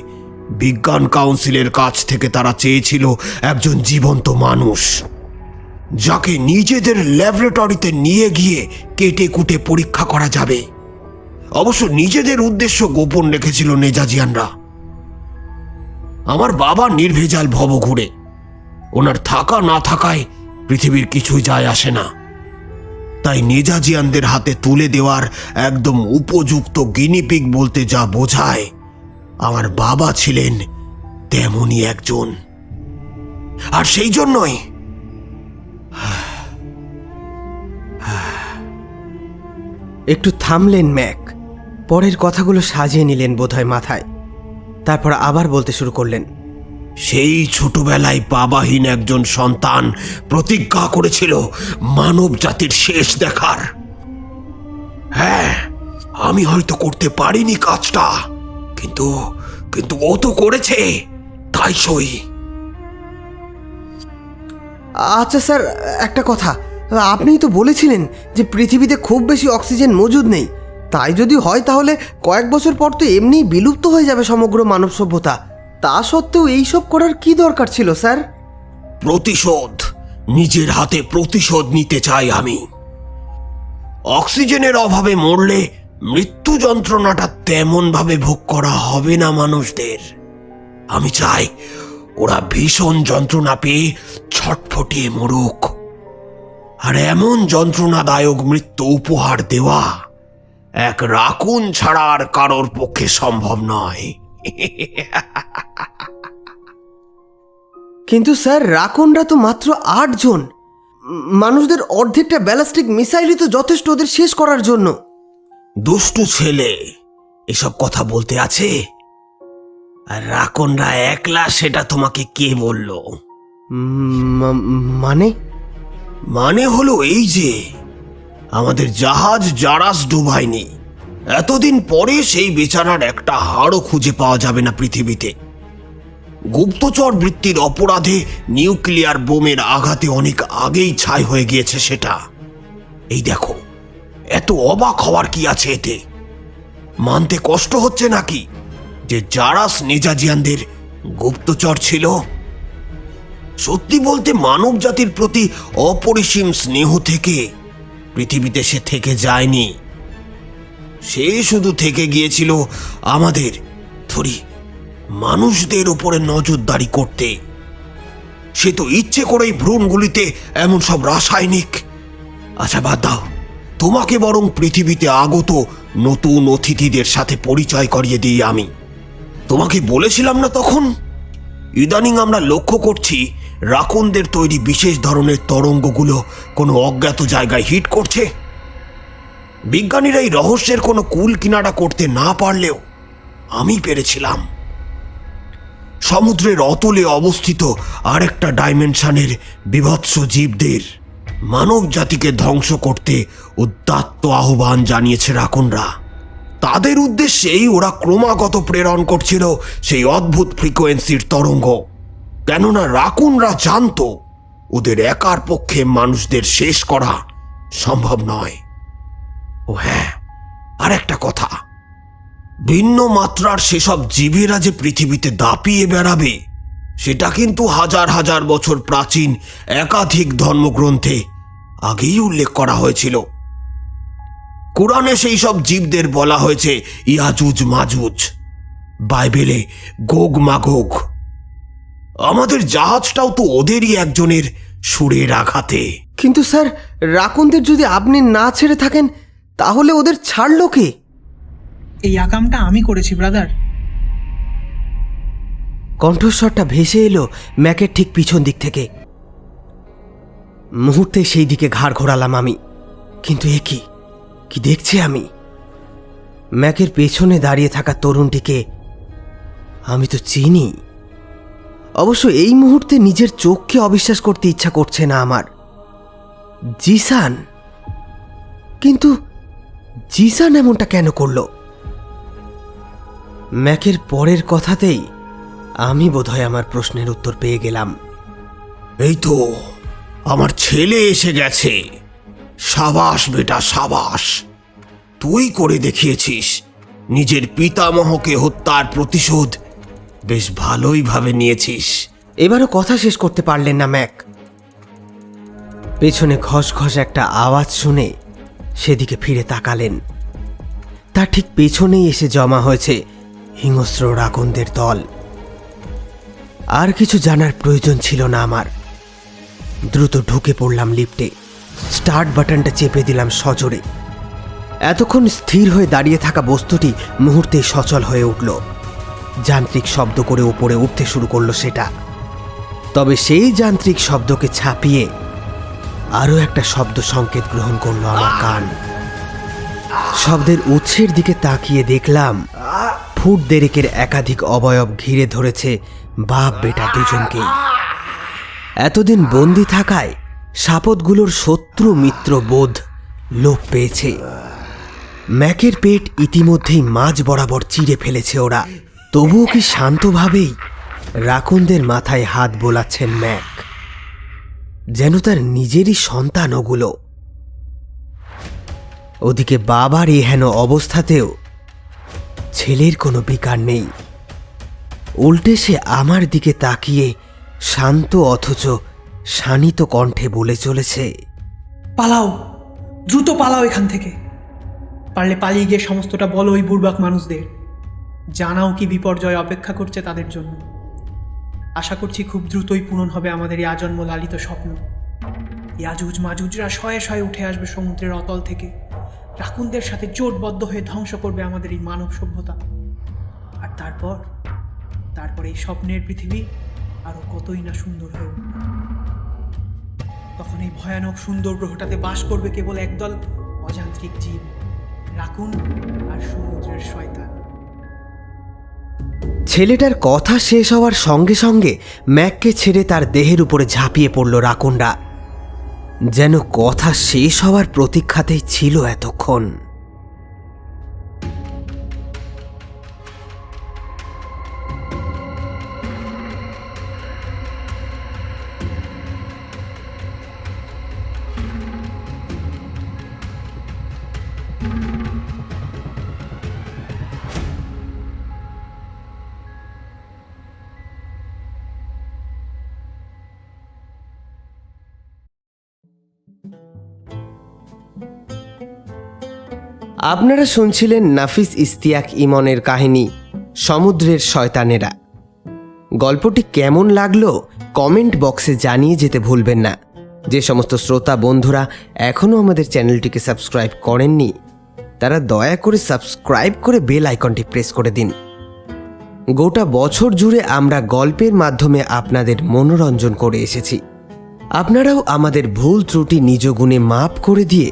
বিজ্ঞান কাউন্সিলের কাছ থেকে তারা চেয়েছিল একজন জীবন্ত মানুষ, যাকে নিজেদের ল্যাবরেটরিতে নিয়ে গিয়ে কেটে কুটে পরীক্ষা করা যাবে। অবশ্য নিজেদের উদ্দেশ্য গোপন রেখেছিল নেজাজিয়ানরা। আমার বাবা নির্ভেজাল ভবঘুরে, ওনার থাকা না থাকায় পৃথিবীর কিছুই যায় আসে না। তাই নেজাজিয়ানদের হাতে তুলে দেওয়ার একদম উপযুক্ত গিনিপিগ বলতে যা বোঝায়, আমার বাবা ছিলেন তেমনই একজন। আর সেই জন্যই একটু থামলেন ম্যাক, পরের কথাগুলো সাজিয়ে নিলেন বোধহয় মাথায়, তারপর আবার বলতে শুরু করলেন। সেই ছোটবেলায় বাবাহীন একজন সন্তান প্রতিজ্ঞা করেছিল মানব জাতির শেষ দেখার। হ্যাঁ, আমি হয়তো করতে পারিনি কাজটা, কিন্তু কিন্তু ও তো করেছে, তাই সই। আচ্ছা স্যার, একটা কথা, আপনিই তো বলেছিলেন যে পৃথিবীতে খুব বেশি অক্সিজেন মজুদ নেই। তাই যদি হয় তাহলে কয়েক বছর পর তো এমনিই বিলুপ্ত হয়ে যাবে সমগ্র মানব সভ্যতা। তা সত্ত্বেও এইসব করার কি দরকার ছিল স্যার? প্রতিশোধ, নিজের হাতে প্রতিশোধ নিতে চাই আমি। অক্সিজেনের অভাবে মরলে মৃত্যু যন্ত্রণাটা তেমন ভাবে ভোগ করা হবে না মানুষদের। আমি চাই ওরা ভীষণ যন্ত্রণা পেয়ে ছটফটিয়ে মরুক। আর এমন যন্ত্রণাদায়ক মৃত্যু উপহার দেওয়া এক রাকুন ছাড়া আর কারোর পক্ষে সম্ভব নয়। কিন্তু স্যার, রাকুনরা তো মাত্র 8 জন। মানুষদের অর্ধেকটা ব্যালিস্টিক মিসাইলই তো যথেষ্ট ওদের শেষ করার জন্য। দুষ্টু ছেলে, এসব কথা বলতে আছে? আর রাকুনরা একলা সেটা তোমাকে কে বলল? মানে? মানে হলো এই যে আমাদের জাহাজ জারাস ডুবায়নি। এতদিন পরে সেই বেচারার একটা হাড়ও খুঁজে পাওয়া যাবে না পৃথিবীতে। গুপ্তচর বৃত্তির অপরাধে নিউক্লিয়ার বোমের আঘাতে অনেক আগেই ছাই হয়ে গিয়েছে সেটা। এই দেখো, এত অবাক হওয়ার কি আছে এতে? মানতে কষ্ট হচ্ছে নাকি যে জারাস নেজাজিয়ানদের গুপ্তচর ছিল? সত্যি বলতে মানব জাতির প্রতি অপরিসীম স্নেহ থেকে পৃথিবীতে সে থেকে যায়নি। সে শুধু থেকে গিয়েছিল আমাদের মানুষদের উপরে নজরদারি করতে। সে তো ইচ্ছে করেই ভ্রূণগুলিতে এমন সব রাসায়নিক। আচ্ছা বাদ দাও, তোমাকে বরং পৃথিবীতে আগত নতুন অতিথিদের সাথে পরিচয় করিয়ে দিই আমি। তোমাকে বলেছিলাম না তখন, ইদানিং আমরা লক্ষ্য করছি রাকুনদের তৈরি বিশেষ ধরনের তরঙ্গগুলো কোনো অজ্ঞাত জায়গায় হিট করছে। বিজ্ঞানীরা এই রহস্যের কোনো কুল কিনারা করতে না পারলেও আমি পেরেছিলাম। সমুদ্রের অতলে অবস্থিত আরেকটা ডাইমেনশনের বিভৎস জীবদের মানব জাতিকে ধ্বংস করতে উদ্দাত্ত আহ্বান জানিয়েছে রাকুনরা। তাদের উদ্দেশ্যেই ওরা ক্রমাগত প্রেরণ করছিল সেই অদ্ভুত ফ্রিকোয়েন্সির তরঙ্গ। কেননা রাকুনরা জানতো ওদের একার পক্ষে মানুষদের শেষ করা সম্ভব নয়। ও হ্যাঁ, আর একটা কথা, ভিন্ন মাত্রার সেসব জীবেরা যে পৃথিবীতে দাপিয়ে বেড়াবে সেটা কিন্তু হাজার হাজার বছর প্রাচীন একাধিক ধর্মগ্রন্থে আগেই উল্লেখ করা হয়েছিল। কোরআনে সেই সব জীবদের বলা হয়েছে ইয়াজুজ মাজুজ, বাইবেলে গোগ মাগোগ। আমাদের জাহাজটাও তো ওদেরই একজনের সুরের আঘাতে। কিন্তু স্যার, রাকুনদের যদি আপনি না ছেড়ে থাকেন তাহলে ওদের ছাড়লো কে? এই আকামটা আমি করেছি ব্রাদার। কণ্ঠস্বরটা ভেসে এলো ম্যাকের ঠিক পিছন দিক থেকে। মুহূর্তে সেই দিকে ঘাড় ঘোরালাম আমি। কিন্তু এ কি দেখছি আমি? ম্যাকের পেছনে দাঁড়িয়ে থাকা তরুণটিকে আমি তো চিনি। অবশ্য এই মুহূর্তে নিজের চোখকে অবিশ্বাস করতে ইচ্ছা করছে না আমার। জিসান? কিন্তু জিসান এমনটা কেন করলো? ম্যাকের পরের কথাতেই আমি বোধহয় আমার প্রশ্নের উত্তর পেয়ে গেলাম। এই তো আমার ছেলে এসে গেছে। সাবাস বেটা, সাবাস। তুই করে দেখিয়েছিস। নিজের পিতামহকে হত্যার প্রতিশোধ বেশ ভালোই ভাবে নিয়েছিস। এবারও কথা শেষ করতে পারলেন না ম্যাক। পেছনে খস খস একটা আওয়াজ শুনে সেদিকে ফিরে তাকালেন। তার ঠিক পেছনেই এসে জমা হয়েছে হিংস্র রাকুনদের দল। আর কিছু জানার প্রয়োজন ছিল না আমার। দ্রুত ঢুকে পড়লাম লিফটে। স্টার্ট বাটনটা চেপে দিলাম সজোরে। এতক্ষণ স্থির হয়ে দাঁড়িয়ে থাকা বস্তুটি মুহূর্তেই সচল হয়ে উঠল। যান্ত্রিক শব্দ করে উপরে উঠতে শুরু করলো সেটা। তবে সেই যান্ত্রিক শব্দকে ছাপিয়ে আরও একটা শব্দ সংকেত গ্রহণ করলো আমার কান। শব্দের উৎসের দিকে তাকিয়ে দেখলাম ফুট দেড়েকের একাধিক অবয়ব ঘিরে ধরেছে বাপ বেটা দুজনকেই। এতদিন বন্দি থাকায় সাপতগুলোর শত্রু মিত্র বোধ লোপ পেয়েছে। ম্যাকের পেট ইতিমধ্যেই মাঝ বরাবর চিরে ফেলেছে ওরা। তবুও কি শান্তভাবেই রাকুনদের মাথায় হাত বোলাচ্ছেন ম্যাক, যেন তার নিজেরই সন্তান ওগুলো। ওদিকে বাবার এহেন অবস্থাতেও ছেলের কোনো বিকার নেই। উল্টে সে আমার দিকে তাকিয়ে শান্ত অথচ শানিত কণ্ঠে বলে চলেছে, পালাও, দ্রুত পালাও এখান থেকে। পারলে পালিয়ে গিয়ে সমস্তটা বলো ওই বুড়বাক মানুষদের। জানাও কি বিপর্যয় অপেক্ষা করছে তাদের জন্য। আশা করছি খুব দ্রুতই পূরণ হবে আমাদের এই আজন্ম লালিত স্বপ্ন। ইয়াজুজ মাজুজরা শয়ে শয়ে উঠে আসবে সমুদ্রের অতল থেকে, রাকুনদের সাথে জোটবদ্ধ হয়ে ধ্বংস করবে আমাদের এই মানব সভ্যতা। আর তারপর এই স্বপ্নের পৃথিবী আরো কতই না সুন্দর হয়ে উঠবে। তখন এই ভয়ানক সুন্দর গ্রহটাতে বাস করবে কেবল একদল অযান্ত্রিক জীব, রাকুন আর সমুদ্রের শয়তান। ছেলেটার কথা শেষ হওয়ার সঙ্গে সঙ্গে ম্যাককে ছেড়ে তার দেহের উপরে ঝাঁপিয়ে পড়ল রাকুনরা। যেন কথা শেষ হওয়ার প্রতীক্ষাতেই ছিল এতক্ষণ। আপনারা শুনছিলেন নাফিস ইস্তিয়াক ইমনের কাহিনী সমুদ্রের শয়তানেরা। গল্পটি কেমন লাগলো কমেন্ট বক্সে জানিয়ে যেতে ভুলবেন না। যে সমস্ত শ্রোতা বন্ধুরা এখনও আমাদের চ্যানেলটিকে সাবস্ক্রাইব করেননি তারা দয়া করে সাবস্ক্রাইব করে বেল আইকনটি প্রেস করে দিন। গোটা বছর জুড়ে আমরা গল্পের মাধ্যমে আপনাদের মনোরঞ্জন করে এসেছি। আপনারাও আমাদের ভুল ত্রুটি নিজ গুণে মাপ করে দিয়ে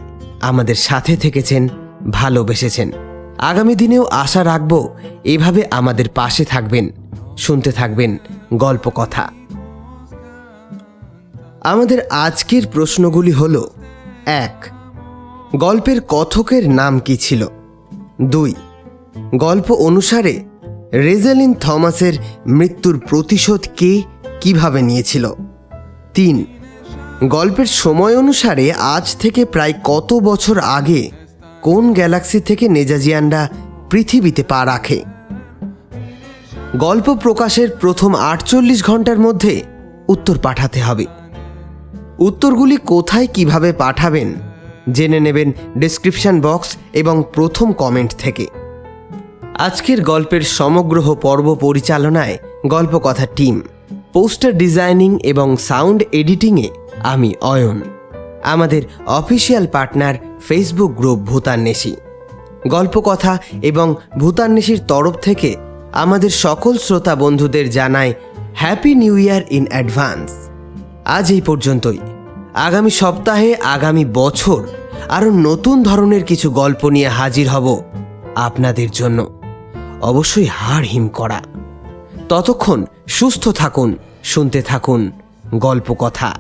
আমাদের সাথে থেকেছেন, ভালোবেসেছেন। আগামী দিনেও আশা রাখব এভাবে আমাদের পাশে থাকবেন, শুনতে থাকবেন গল্প কথা। আমাদের আজকের প্রশ্নগুলি হল: 1. গল্পের কথকের নাম কি ছিল? 2. গল্প অনুসারে রেজালিন থমাসের মৃত্যুর প্রতিশোধ কে কিভাবে নিয়েছিল? 3. গল্পের সময় অনুসারে আজ থেকে প্রায় কত বছর আগে কোন গ্যালাক্সি থেকে নেজাজিয়ানরা পৃথিবীতে পা রাখে? গল্প প্রকাশের প্রথম 48 ঘন্টার মধ্যে উত্তর পাঠাতে হবে। উত্তরগুলি কোথায় কিভাবে পাঠাবেন জেনে নেবেন ডেসক্রিপশন বক্স এবং প্রথম কমেন্ট থেকে। আজকের গল্পের সমগ্র পর্ব পরিচালনায় গল্পকথা টিম, পোস্টার ডিজাইনিং এবং সাউন্ড এডিটিংয়ে আমি অয়ন। আমাদের অফিসিয়াল পার্টনার ফেসবুক গ্রুপ ভূতান্বেষী। গল্পকথা এবং ভূতান্বেষীর তরফ থেকে আমাদের সকল শ্রোতা বন্ধুদের জানাই happy new year in advance. আজ এই পর্যন্তই। আগামী সপ্তাহে, আগামী বছর আরও নতুন ধরনের কিছু গল্প নিয়ে হাজির হব আপনাদের জন্য, অবশ্যই হাড় হিম করা। ততক্ষণ সুস্থ থাকুন, শুনতে থাকুন গল্প কথা।